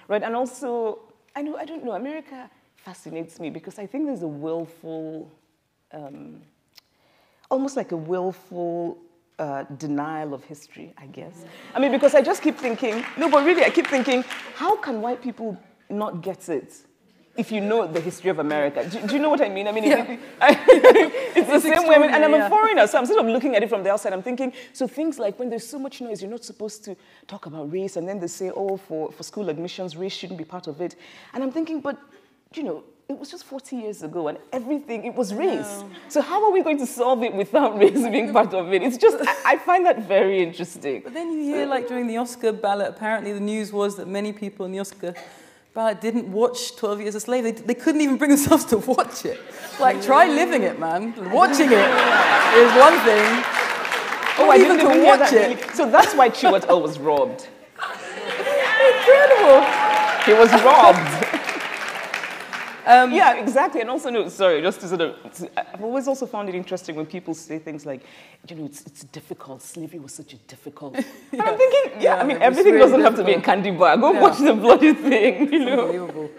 right? And also, I don't know, America fascinates me because I think there's a willful, almost like a willful denial of history, I guess. I mean, because I just keep thinking, no, but really I keep thinking, how can white people not get it if you know the history of America? Do you know what I mean? I mean, it's the same way, and I'm a foreigner, so I'm sort of looking at it from the outside. I'm thinking, so things like when there's so much noise, you're not supposed to talk about race, and then they say, oh, for school admissions, race shouldn't be part of it. And I'm thinking, but, you know, it was just 40 years ago, and everything, it was race. No. So how are we going to solve it without race being part of it? It's just, I find that very interesting. But then you hear, like, during the Oscar ballot, apparently the news was that many people in the Oscar ballot didn't watch 12 Years a Slave. They couldn't even bring themselves to watch it. Like, try living it, man. Watching it is one thing. Oh, I didn't even watch it. Really. So that's why Chiwetel was robbed. Incredible. He was robbed. Yeah, exactly. And also, no, sorry, just to sort of, I've always also found it interesting when people say things like, you know, it's difficult. Slavery was such a difficult. And I'm thinking, I mean, everything really doesn't have to be a candy bar. Go watch the bloody thing, you know. Unbelievable.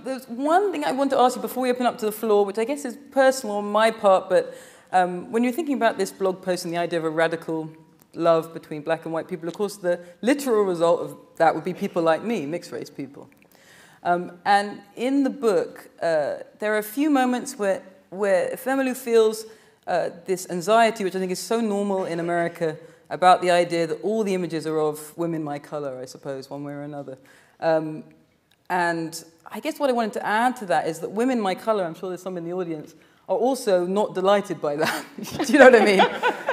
There's one thing I want to ask you before we open up to the floor, which I guess is personal on my part, but when you're thinking about this blog post and the idea of a radical love between black and white people, of course, the literal result of that would be people like me, mixed race people. And in the book, there are a few moments where Femelu feels this anxiety, which I think is so normal in America, about the idea that all the images are of women my color, I suppose, one way or another. And I guess what I wanted to add to that is that women my color, I'm sure there's some in the audience, are also not delighted by that. Do you know what I mean?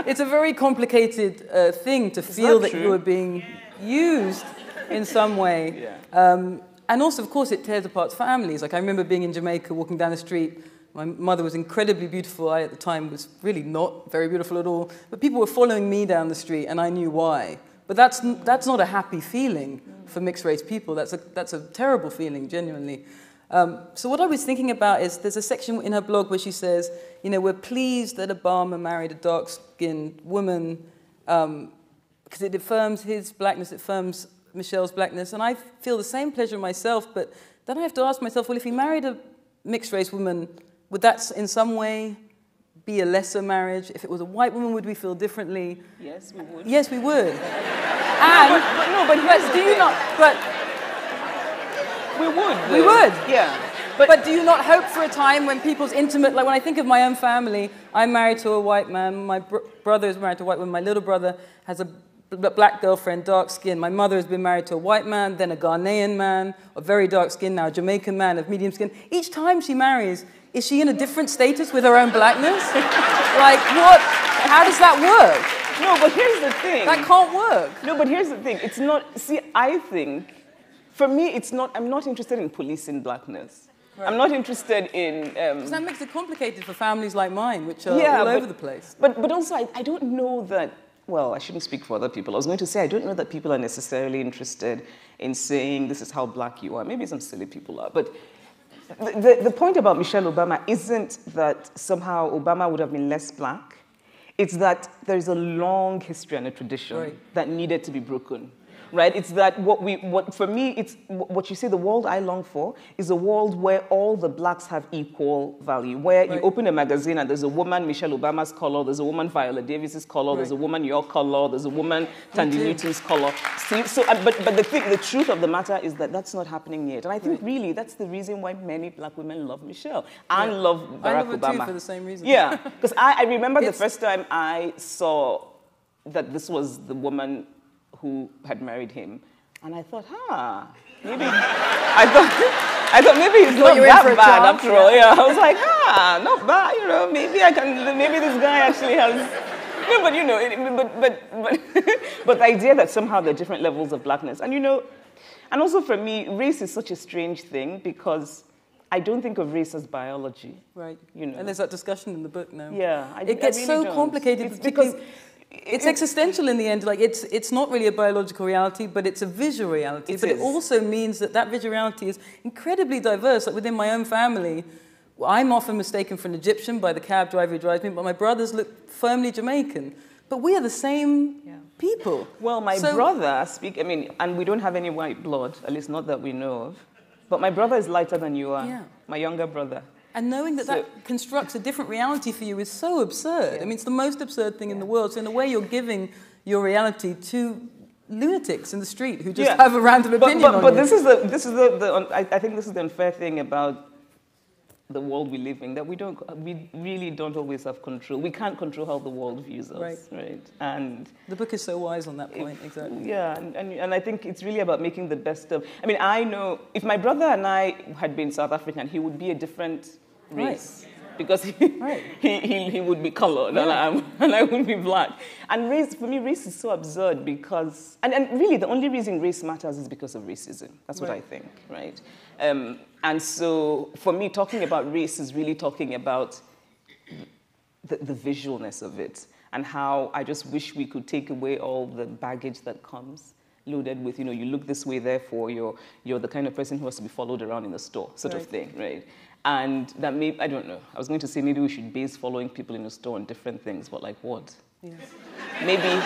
It's a very complicated thing to feel that you are being used in some way. Yeah. And also, of course, it tears apart families. Like, I remember being in Jamaica, walking down the street. My mother was incredibly beautiful. I, at the time, was really not very beautiful at all. But people were following me down the street, and I knew why. But that's not a happy feeling for mixed-race people. That's a terrible feeling, genuinely. So what I was thinking about is there's a section in her blog where she says, you know, we're pleased that Obama married a dark-skinned woman because it affirms his blackness, it affirms Michelle's blackness, and I feel the same pleasure myself, but then I have to ask myself, well, if he married a mixed-race woman, would that in some way be a lesser marriage? If it was a white woman, would we feel differently? Yes, we would. Yes, we would. And, but do you not, but... We would. We would. Yeah. But do you not hope for a time when people's intimate, like when I think of my own family, I'm married to a white man, my brother is married to a white woman, my little brother has a black girlfriend, dark skin. My mother has been married to a white man, then a Ghanaian man, a very dark skin, now a Jamaican man of medium skin. Each time she marries, is she in a different status with her own blackness? Like, what? How does that work? No, but here's the thing. That can't work. No, but here's the thing. It's not, see, I think, for me, it's not, I'm not interested in policing blackness. Right. I'm not interested in... Because that makes it complicated for families like mine, which are all over the place. But also, I don't know that, well, I shouldn't speak for other people. I was going to say, I don't know that people are necessarily interested in saying this is how black you are. Maybe some silly people are. But the point about Michelle Obama isn't that somehow Obama would have been less black. It's that there's a long history and a tradition that needed to be broken. Right? It's that for me, it's what you say, the world I long for is a world where all the blacks have equal value, where you open a magazine and there's a woman Michelle Obama's color, there's a woman Viola Davis's color, there's a woman your color, there's a woman Tandy Newton's color. So, but the truth of the matter is that that's not happening yet. And I think really that's the reason why many black women love Michelle and love Barack Obama. I love her too, for the same reason. Yeah, because I remember the first time I saw that this was the woman who had married him, and I thought, maybe I thought maybe he's not that bad after all. Yeah, I was like, not bad. You know, maybe this guy actually has. No, but you know, but the idea that somehow there are different levels of blackness, and you know, and also for me, race is such a strange thing because I don't think of race as biology. Right. You know, and there's that discussion in the book now. Yeah, it gets so complicated because. It's existential in the end. Like it's not really a biological reality, but it's a visual reality. It also means that visual reality is incredibly diverse. Like within my own family, I'm often mistaken for an Egyptian by the cab driver who drives me, but my brothers look firmly Jamaican. But we are the same people. Well, my brother and we don't have any white blood, at least not that we know of. But my brother is lighter than you are. Yeah. My younger brother. And knowing that that constructs a different reality for you is so absurd. Yeah. I mean, it's the most absurd thing in the world. So in a way, you're giving your reality to lunatics in the street who just have a random opinion on but you. this is the I think this is the unfair thing about the world we live in, that we really don't always have control. We can't control how the world views us, right? And the book is so wise on that point, exactly. Yeah, and I think it's really about making the best of. I mean, I know if my brother and I had been South African, he would be a different race. Right. Because he would be colored and I would be black. And race, for me, race is so absurd because, and really the only reason race matters is because of racism. That's what I think, right? And so for me, talking about race is really talking about the visualness of it and how I just wish we could take away all the baggage that comes loaded with, you look this way, therefore you're the kind of person who has to be followed around in the store, sort of thing, right? And that may, I don't know, I was going to say maybe we should base following people in the store on different things, but like what? Yeah. Maybe.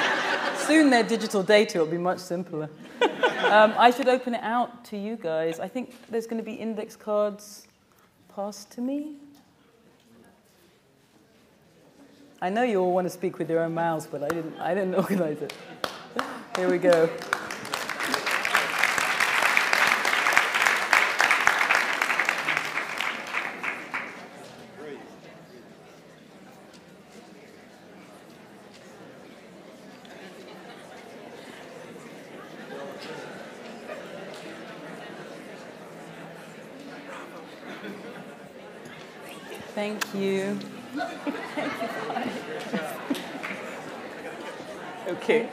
Soon their digital data will be much simpler. I should open it out to you guys. I think there's going to be index cards passed to me. I know you all want to speak with your own mouths, but I didn't organize it. Here we go. Thank you. Okay.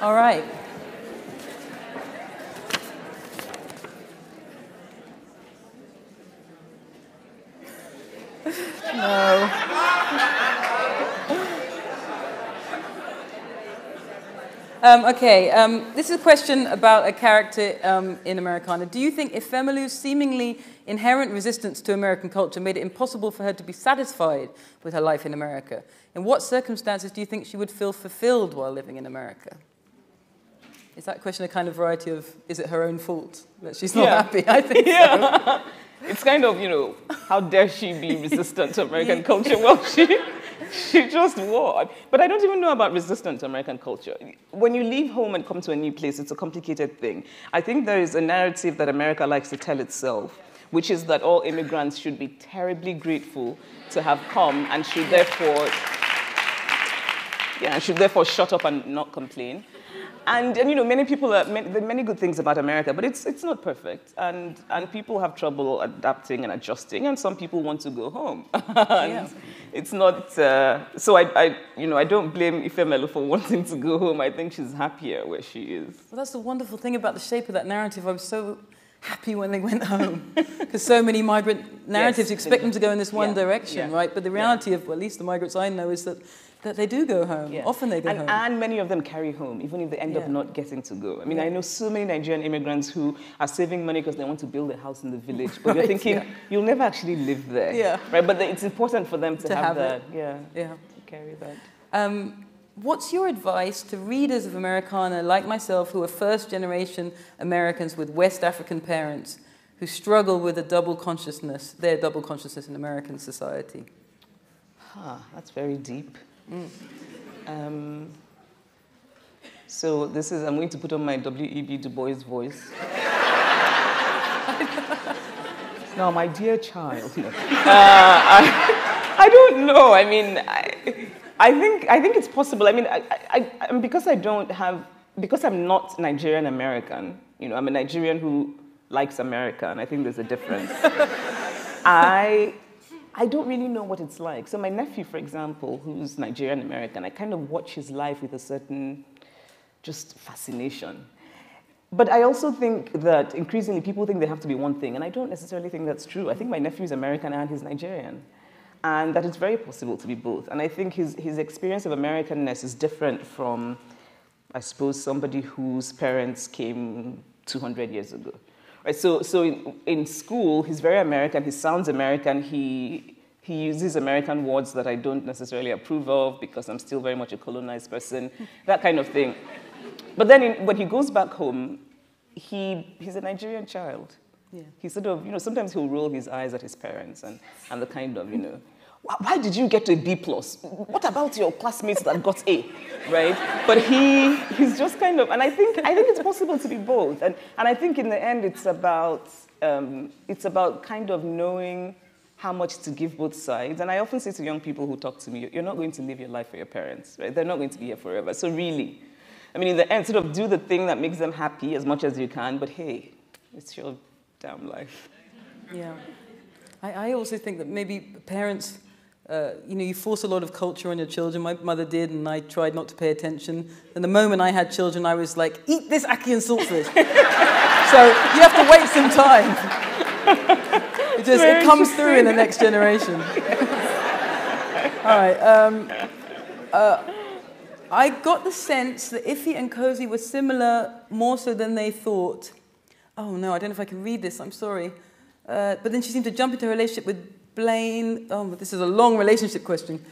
All right. No. This is a question about a character in Americana. Do you think Efemelu's seemingly inherent resistance to American culture made it impossible for her to be satisfied with her life in America? In what circumstances do you think she would feel fulfilled while living in America? Is that question a kind of variety of, is it her own fault that she's not happy? I think so. It's kind of, how dare she be resistant to American culture? Well, she just was. But I don't even know about resistant to American culture. When you leave home and come to a new place, it's a complicated thing. I think there is a narrative that America likes to tell itself, which is that all immigrants should be terribly grateful to have come and should therefore shut up and not complain. And many people there are many good things about America, but it's not perfect, and people have trouble adapting and adjusting, and some people want to go home. It's not. So I don't blame Efemelu for wanting to go home. I think she's happier where she is. Well, that's the wonderful thing about the shape of that narrative. I was so happy when they went home, because so many migrant narratives expect them to go in this one direction, right? But the reality of, well, at least the migrants I know, is that they do go home. Yeah. Often they go home. And many of them carry home, even if they end up not getting to go. I mean, I know so many Nigerian immigrants who are saving money because they want to build a house in the village, but you're thinking, you'll never actually live there. Right? But it's important for them to have that. To carry that. What's your advice to readers of Americana like myself who are first-generation Americans with West African parents who struggle with their double consciousness in American society? That's very deep. So I'm going to put on my W.E.B. Du Bois voice. Now, my dear child, I don't know. I mean, I think it's possible. I mean, because I'm not Nigerian American. I'm a Nigerian who likes America, and I think there's a difference. I don't really know what it's like. So my nephew, for example, who's Nigerian American, I kind of watch his life with a certain just fascination. But I also think that increasingly people think they have to be one thing, and I don't necessarily think that's true. I think my nephew is American and he's Nigerian, and that it's very possible to be both. And I think his experience of Americanness is different from, I suppose, somebody whose parents came 200 years ago. Right, so in school, he's very American, he sounds American, he uses American words that I don't necessarily approve of because I'm still very much a colonized person, that kind of thing. But then when he goes back home, he's a Nigerian child. Yeah. He sort of, sometimes he'll roll his eyes at his parents and the kind of, why did you get to a B+? What about your classmates that got A, right? But he's just kind of, and I think it's possible to be both. And I think in the end it's about kind of knowing how much to give both sides. And I often say to young people who talk to me, you're not going to live your life for your parents, right? They're not going to be here forever. So really, I mean, in the end, sort of do the thing that makes them happy as much as you can, but hey, it's your damn life. Yeah. I also think that maybe parents, you force a lot of culture on your children. My mother did, and I tried not to pay attention. And the moment I had children, I was like, eat this ackee and saltfish. So you have to wait some time. It comes through in the next generation. All right. I got the sense that Ife and Ngozi were similar more so than they thought. Oh, no, I don't know if I can read this. I'm sorry. But then she seemed to jump into a relationship with Blaine. Oh, but this is a long relationship question.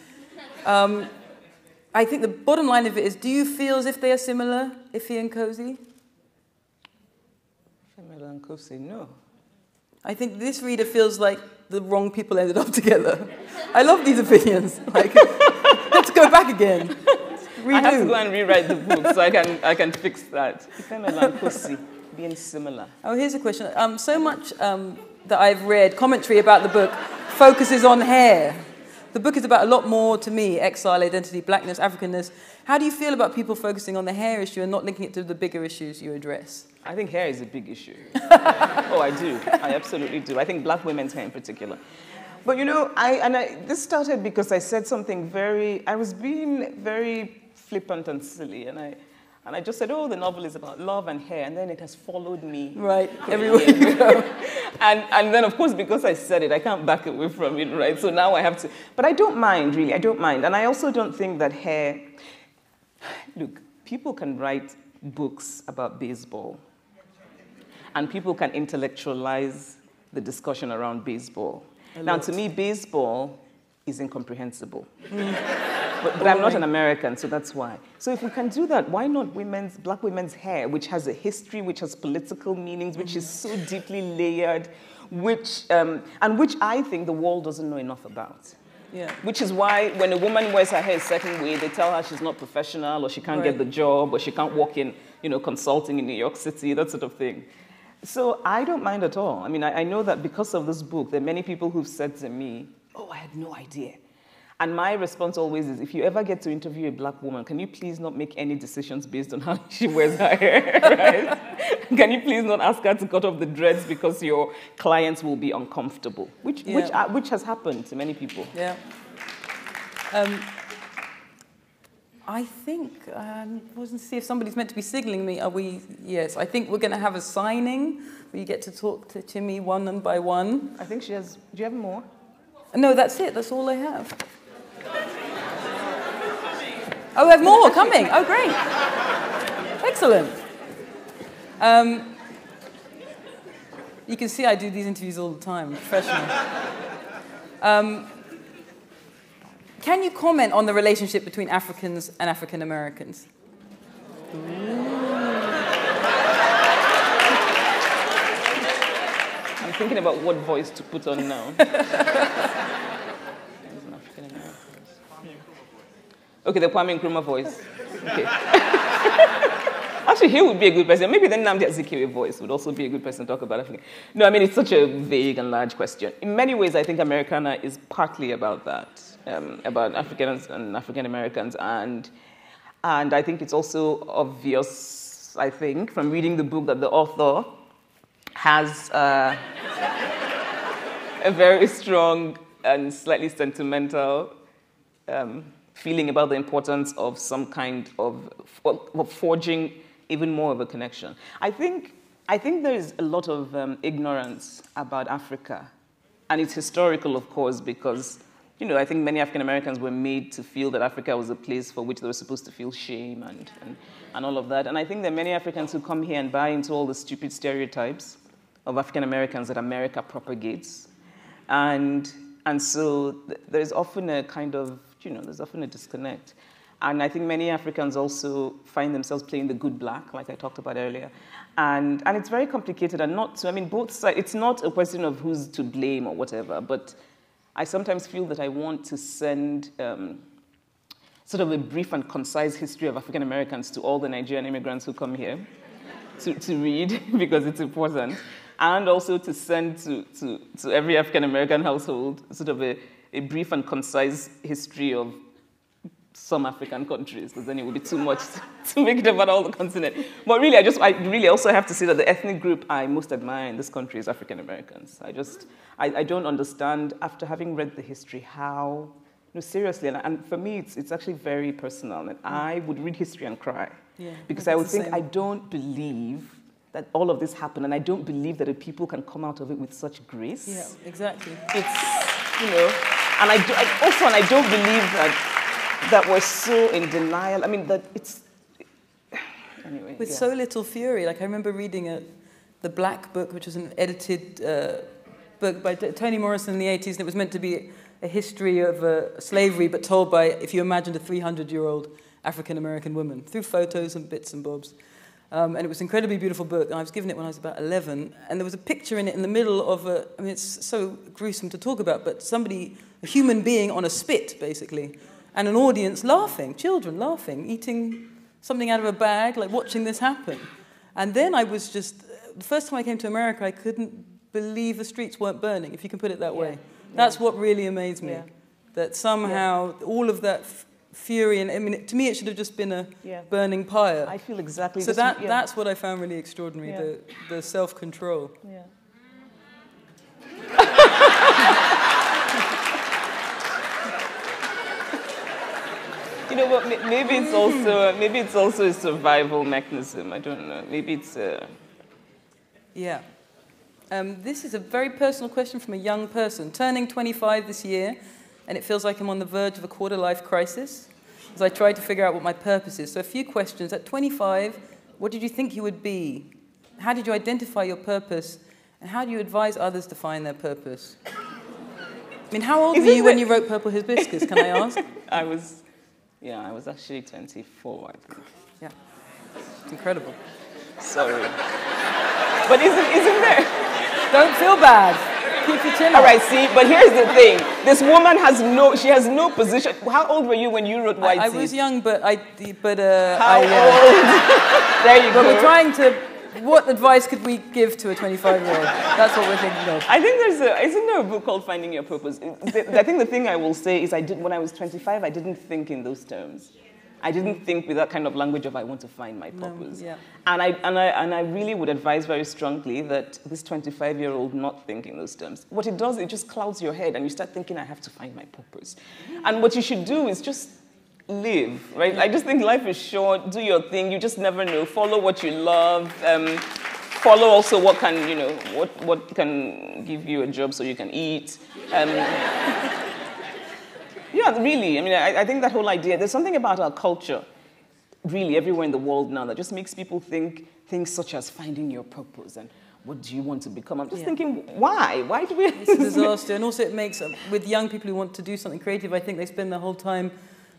I think the bottom line of it is, do you feel as if they are similar, Ife and Ngozi? Chimamanda and Ngozi, no. I think this reader feels like the wrong people ended up together. I love these opinions. Like, let's go back again. Redo. I have to go and rewrite the book so I can fix that. Chimamanda and Ngozi being similar. Oh, here's a question. So much that I've read, commentary about the book, focuses on hair. The book is about a lot more, to me, exile, identity, blackness, Africanness. How do you feel about people focusing on the hair issue and not linking it to the bigger issues you address? I think hair is a big issue. Oh, I do. I absolutely do. I think black women's hair in particular. But this started because I said something I was being very flippant and silly, and I just said, oh, the novel is about love and hair, and then it has followed me. Right, everywhere you go. And then, of course, because I said it, I can't back away from it, right? So now I have to. But I don't mind, really. I don't mind. And I also don't think that hair. Look, people can write books about baseball, and people can intellectualize the discussion around baseball. Now, to me, baseball is incomprehensible. But I'm not an American, so that's why. So if we can do that, why not black women's hair, which has a history, which has political meanings, which is so deeply layered, which I think the world doesn't know enough about. Yeah. Which is why when a woman wears her hair a certain way, they tell her she's not professional, or she can't get the job, or she can't work in, consulting in New York City, that sort of thing. So I don't mind at all. I mean, I know that because of this book, there are many people who've said to me, oh, I had no idea. And my response always is, if you ever get to interview a black woman, can you please not make any decisions based on how she wears her hair, right? Can you please not ask her to cut off the dreads because your clients will be uncomfortable, which has happened to many people. Yeah. I think, I wasn't to see if somebody's meant to be signaling me. Are we? Yes. I think we're going to have a signing where you get to talk to Chimmy one by one. I think she has, do you have more? No, that's it. That's all I have. Oh, we have more coming. Oh, great. Excellent. You can see I do these interviews all the time. I'm professional. Can you comment on the relationship between Africans and African Americans? I'm thinking about what voice to put on now. Okay, the Kwame Nkrumah voice. Okay. Actually, he would be a good person. Maybe the Nnamdi Azikiwe voice would also be a good person to talk about Africa. No, I mean, it's such a vague and large question. In many ways, I think Americana is partly about that, about Africans and African Americans. And I think it's also obvious, I think, from reading the book that the author has a very strong and slightly sentimental feeling about the importance of some kind of forging even more of a connection. I think there is a lot of ignorance about Africa, and it's historical, of course, because I think many African Americans were made to feel that Africa was a place for which they were supposed to feel shame and all of that. And I think there are many Africans who come here and buy into all the stupid stereotypes of African Americans that America propagates, and so there's often a kind of there's often a disconnect. And I think many Africans also find themselves playing the good black, like I talked about earlier. And it's very complicated, and not to, I mean, both sides, it's not a question of who's to blame or whatever, but I sometimes feel that I want to send sort of a brief and concise history of African Americans to all the Nigerian immigrants who come here to read, because it's important, and also to send to every African American household sort of a brief and concise history of some African countries, because then it would be too much to make it about all the continent. But really, I really also have to say that the ethnic group I most admire in this country is African Americans. I don't understand, after having read the history, how, no, seriously, and for me, it's actually very personal. And I would read history and cry, because I would think, I don't believe that all of this happened, and I don't believe that the people can come out of it with such grace. Yeah, exactly. It's, you know, and I don't believe that we're so in denial. I mean, that it's, anyway. With so little fury. Like, I remember reading the Black Book, which was an edited book by Toni Morrison in the 80s, and it was meant to be a history of slavery, but told by, if you imagined, a 300-year-old African-American woman, through photos and bits and bobs. And it was an incredibly beautiful book, and I was given it when I was about 11, and there was a picture in it in the middle of I mean, it's so gruesome to talk about, but a human being on a spit, basically, and an audience laughing, children laughing, eating something out of a bag, like watching this happen. And then I was just, the first time I came to America, I couldn't believe the streets weren't burning, if you can put it that way. That's what really amazed me, that somehow all of that fury, and I mean, to me it should have just been a burning pyre. I feel exactly so that's what I found really extraordinary, the self-control. You know what? Maybe it's also a survival mechanism. I don't know. Maybe it's. Yeah. This is a very personal question from a young person, turning 25 this year, and it feels like I'm on the verge of a quarter-life crisis as I try to figure out what my purpose is. So a few questions. At 25, what did you think you would be? How did you identify your purpose? And how do you advise others to find their purpose? I mean, how old were you when you wrote Purple Hibiscus, can I ask? I was actually 24, I think. Yeah, it's incredible. Sorry. But isn't there? Don't feel bad. Keep your chin up. All right, see, but here's the thing. This woman has no position. How old were you when you wrote White I Teeth? was young, but How old? There you go. But we're trying to, what advice could we give to a 25-year-old? That's what we're thinking of. I think isn't there a book called Finding Your Purpose? I think the thing I will say is when I was 25, I didn't think in those terms. I didn't think with that kind of language of I want to find my purpose. No, yeah. And I really would advise very strongly that this 25-year-old not think in those terms. What it does, it just clouds your head and you start thinking, I have to find my purpose. And what you should do is just live, right? Yeah. I just think life is short, do your thing, you just never know. Follow what you love, follow also what can, what can give you a job so you can eat. Yeah, really. I mean, I think that whole idea, there's something about our culture, really, everywhere in the world now, that just makes people think things such as finding your purpose and what do you want to become. I'm just thinking, why? Why do we... It's a disaster. And also it makes, with young people who want to do something creative, I think they spend the whole time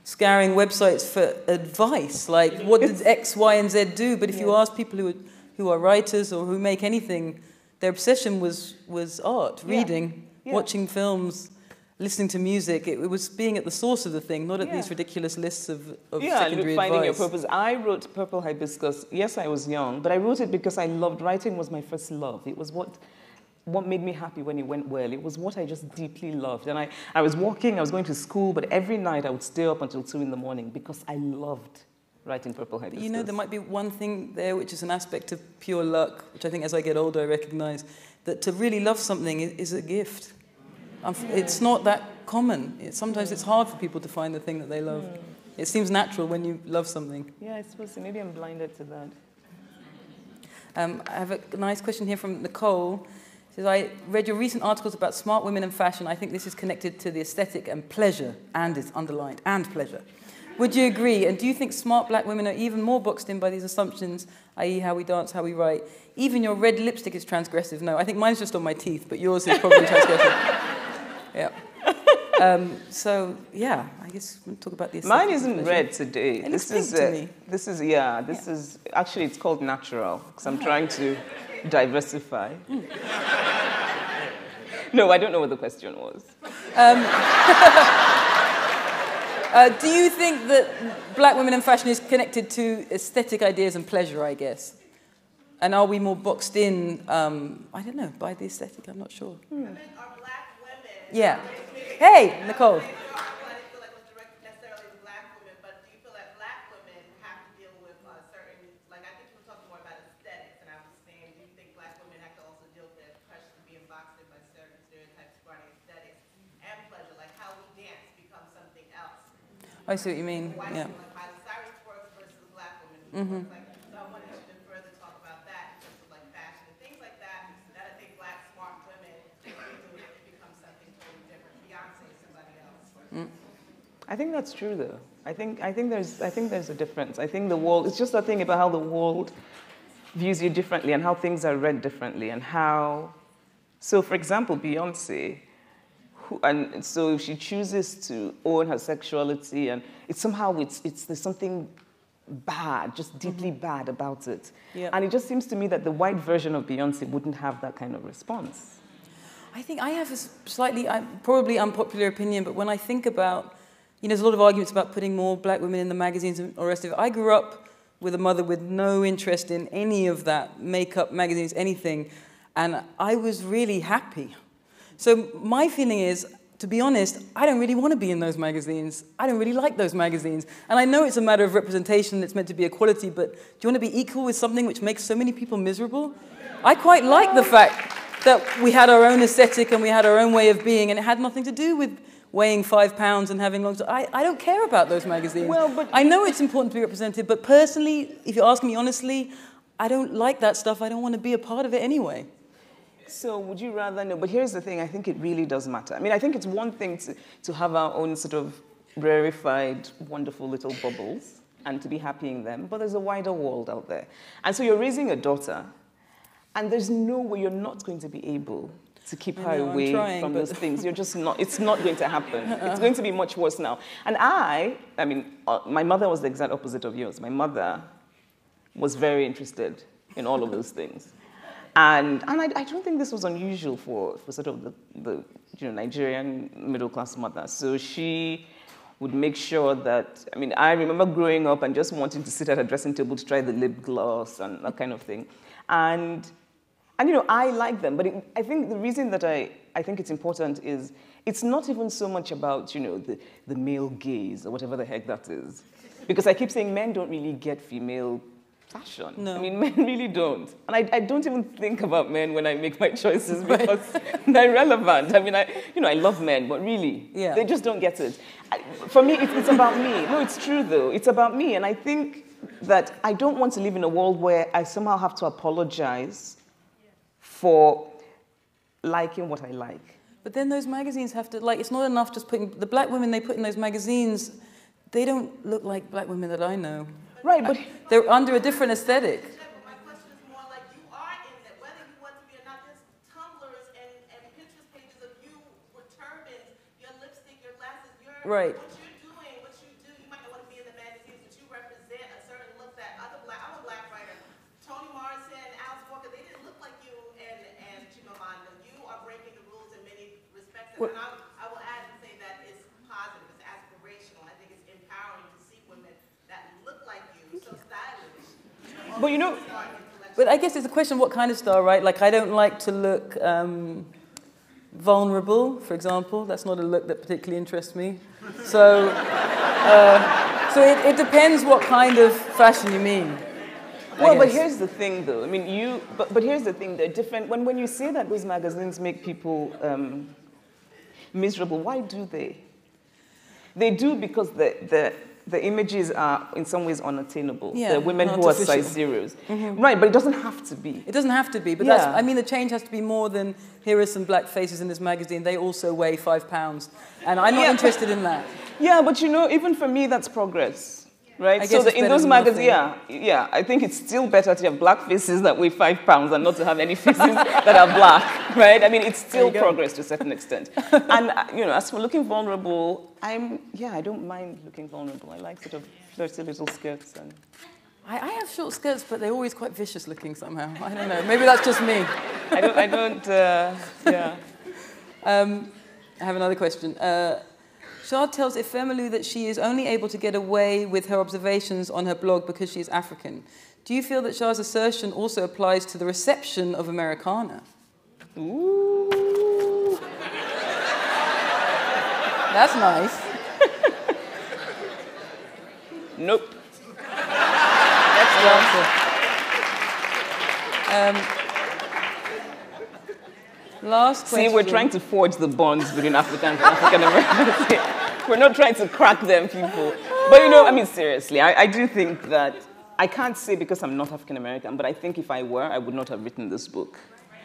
scouring websites for advice, like what did X, Y, and Z do? But if you ask people who are writers or who make anything, their obsession was art, reading, watching films, listening to music. It was being at the source of the thing, not at these ridiculous lists of secondary finding advice. your purpose. I wrote Purple Hibiscus. Yes, I was young, but I wrote it because I loved writing. Was my first love. It was what made me happy when it went well. It was what I just deeply loved. And I was walking, I was going to school, but every night I would stay up until 2 in the morning because I loved writing Purple Hibiscus. You know, there might be one thing there which is an aspect of pure luck, which I think as I get older I recognize, that to really love something is a gift. It's not that common. Sometimes it's hard for people to find the thing that they love. It seems natural when you love something. Yeah, I suppose so. Maybe I'm blinded to that. I have a nice question here from Nicole. It says, I read your recent articles about smart women and fashion. I think this is connected to the aesthetic and pleasure, and it's underlined, and pleasure. Would you agree? And do you think smart black women are even more boxed in by these assumptions, i.e. how we dance, how we write? Even your red lipstick is transgressive. No, I think mine's just on my teeth, but yours is probably transgressive. Yeah. So, yeah, I guess we'll talk about this. Mine isn't red today. It looks pink to me. This is, actually, it's called natural, because I'm trying to diversify. No, I don't know what the question was. Do you think that black women in fashion is connected to aesthetic ideas and pleasure, I guess? And are we more boxed in, I don't know, by the aesthetic? I'm not sure. Are black women... Yeah. Hey, Nicole. I don't feel like it's directed necessarily to black women, but do you feel that black women have to deal with certain... Like, I think you were talking more about aesthetics, and I was saying, do you think black women have to also deal with that pressure to being boxed in by certain stereotypes regarding aesthetics and pleasure? Like, how we dance becomes something else. I see what you mean, White yeah. women, like Miley Cyrus twerks versus a black woman who twerks. Like, so I wanted you to further talk about that in terms of, like, fashion and things like that, that I think black smart women, if we do it, it becomes something totally different. Beyonce is somebody else. I think that's true, though. I think there's a difference. I think the world, it's just a thing about how the world views you differently and how things are read differently and how, so for example, Beyonce, and so if she chooses to own her sexuality and it's somehow, there's something bad, just deeply bad about it. Yeah. And it just seems to me that the white version of Beyonce wouldn't have that kind of response. I think I have a slightly, probably unpopular opinion, but when I think about, there's a lot of arguments about putting more black women in the magazines and all the rest of it. I grew up with a mother with no interest in any of that, makeup, magazines, anything, and I was really happy. So my feeling is, to be honest, I don't really want to be in those magazines. I don't really like those magazines. And I know it's a matter of representation, it's meant to be equality, but do you want to be equal with something which makes so many people miserable? I quite like the fact that we had our own aesthetic and we had our own way of being, and it had nothing to do with weighing 5 pounds and having long... I don't care about those magazines. Well, but I know it's important to be represented, but personally, if you're asking me honestly, I don't like that stuff. I don't want to be a part of it anyway. So would you rather know? But here's the thing, I think it really does matter. I mean, I think it's one thing to have our own sort of rarefied, wonderful little bubbles and to be happy in them, but there's a wider world out there. And so you're raising a daughter, and there's no way you're not going to be able to keep her away from those things. You're just not, it's not going to happen. It's going to be much worse now. And I mean, my mother was the exact opposite of yours. My mother was very interested in all of those things. And I don't think this was unusual for sort of the Nigerian middle-class mother. So she would make sure that, I mean, I remember growing up and just wanting to sit at a dressing table to try the lip gloss and that kind of thing. And I like them, but I think the reason that I think it's important is it's not even so much about, the male gaze or whatever the heck that is. Because I keep saying men don't really get female fashion. No. I mean, men really don't. And I don't even think about men when I make my choices because they're irrelevant. I mean, I love men, but really, they just don't get it. For me, it's about me. No, it's true, though. It's about me. And I think that I don't want to live in a world where I somehow have to apologize for liking what I like. But then those magazines have to, it's not enough just putting, the black women they put in those magazines, they don't look like black women that I know. Right, but... They're under a different aesthetic. My question is more like you are in that, whether you want to be or not, there's Tumblrs and Pinterest pages of you with turbans, your lipstick, your glasses, right. What you're doing, what you do, you might not want to be in the magazines, but you represent a certain look that other black, I'm a black writer, Toni Morrison, Alice Walker, they didn't look like you and Chimamanda. You are breaking the rules in many respects, and I will add and say that it's positive, it's aspirational. I think it's empowering to see women that look like you, so stylish. But But I guess it's a question of what kind of style, right? Like, I don't like to look vulnerable, for example. That's not a look that particularly interests me. So, it depends what kind of fashion you mean. Well, but here's the thing, though. I mean, but here's the thing. They're different. When you say that those magazines make people miserable, why do they? They do because the images are in some ways unattainable. Yeah, the women who are size zeros. Mm-hmm. Right, but it doesn't have to be. It doesn't have to be, but the change has to be more than here are some black faces in this magazine. They also weigh 5 pounds. And I'm not interested in that. Yeah, but even for me, that's progress. Right? So in those magazines, yeah, I think it's still better to have black faces that weigh 5 pounds than not to have any faces that are black, right? I mean, it's still progress to a certain extent. And, you know, as for looking vulnerable, I don't mind looking vulnerable. I like sort of flirty little skirts. And I have short skirts, but they're always quite vicious looking somehow. I don't know. Maybe that's just me. Yeah. I have another question. Shard tells Efemelu that she is only able to get away with her observations on her blog because she is African. Do you feel that Shard's assertion also applies to the reception of Americana? Ooh. That's nice. Nope. That's the answer. Last question. See, we're trying to forge the bonds between Africans and African Americans. We're not trying to crack them, people. But, you know, I mean, seriously, I do think that I can't say because I'm not African American, but I think if I were, I would not have written this book.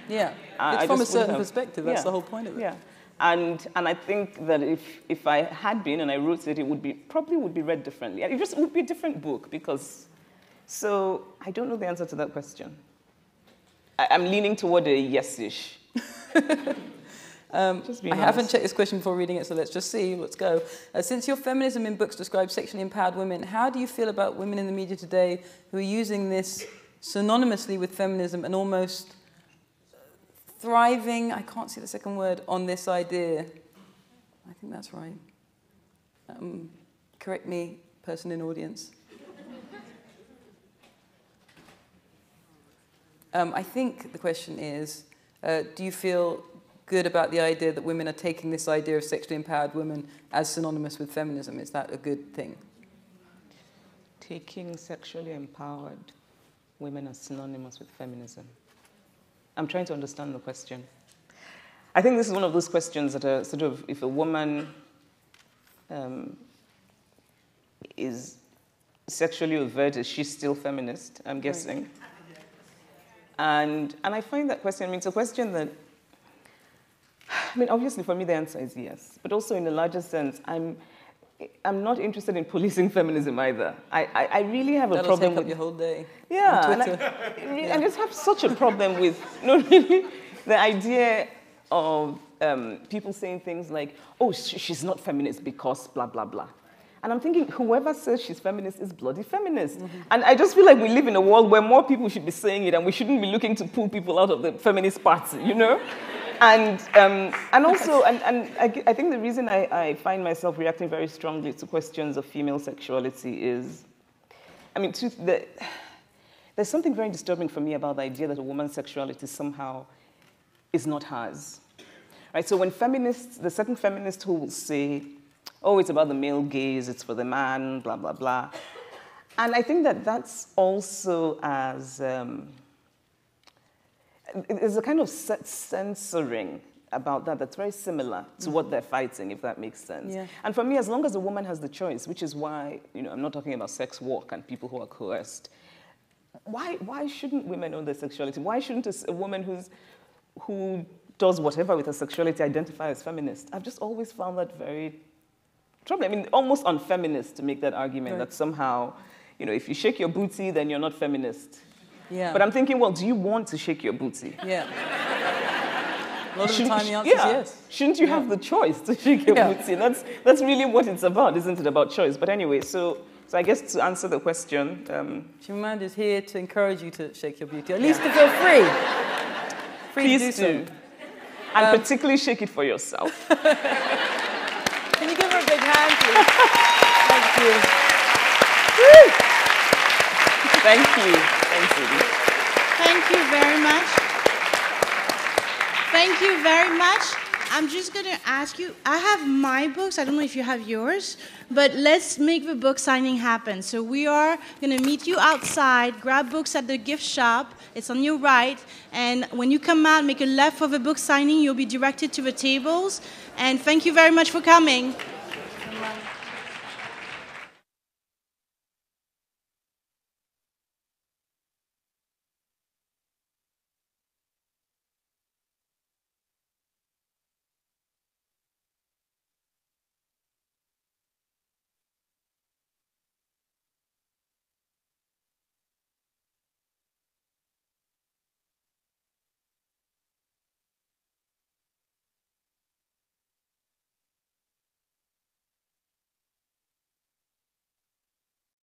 Yeah, it's from a certain perspective. That's the whole point of it. Yeah, and I think that if I had been and I wrote it, it would probably be read differently. It just would be a different book because. So I don't know the answer to that question. I'm leaning toward a yes-ish. I haven't checked this question before reading it, so let's just see. Let's go. Since your feminism in books describes sexually empowered women, how do you feel about women in the media today who are using this synonymously with feminism and almost thriving, I can't see the second word, on this idea? I think that's right. Correct me, person in audience. I think the question is, do you feel good about the idea that women are taking this idea of sexually empowered women as synonymous with feminism? Is that a good thing? Taking sexually empowered women as synonymous with feminism. I'm trying to understand the question. I think this is one of those questions that are sort of, if a woman is sexually overt, is she still feminist? I'm guessing. Right. And I find that question, I mean, it's a question that, I mean, obviously for me the answer is yes, but also in a larger sense, I'm not interested in policing feminism either. I really have a problem with your whole day. Yeah, on Twitter. I just have such a problem with really the idea of people saying things like, "Oh, she's not feminist because blah blah blah," and I'm thinking, whoever says she's feminist is bloody feminist. Mm-hmm. And I just feel like we live in a world where more people should be saying it, and we shouldn't be looking to pull people out of the feminist party, you know. And also, I think the reason I find myself reacting very strongly to questions of female sexuality is, I mean, there's something very disturbing for me about the idea that a woman's sexuality somehow is not hers. Right? So when feminists, the certain feminists who will say, oh, it's about the male gaze, it's for the man, blah, blah, blah. And I think that that's also as, there's a kind of censoring about that that's very similar to what they're fighting, if that makes sense. Yeah. And for me, as long as a woman has the choice, which is why, you know, I'm not talking about sex work and people who are coerced, why shouldn't women own their sexuality? Why shouldn't a woman who does whatever with her sexuality identify as feminist? I've just always found that very troubling. I mean, almost unfeminist to make that argument that somehow, you know, if you shake your booty, then you're not feminist. Yeah. But I'm thinking, well, do you want to shake your booty? Yeah. A lot of the time the answer is yes. Shouldn't you have the choice to shake your booty? That's really what it's about, isn't it? About choice. But anyway, so I guess to answer the question, Chimamanda is here to encourage you to shake your booty, at least to feel free. Please to do so. And particularly shake it for yourself. Can you give her a big hand, please? Thank you. Thank you. Thanks, Zadie. Thank you very much. Thank you very much. I'm just going to ask you, I have my books. I don't know if you have yours, but let's make the book signing happen. So we are going to meet you outside, grab books at the gift shop. It's on your right. And when you come out, make a left for the book signing. You'll be directed to the tables. And thank you very much for coming.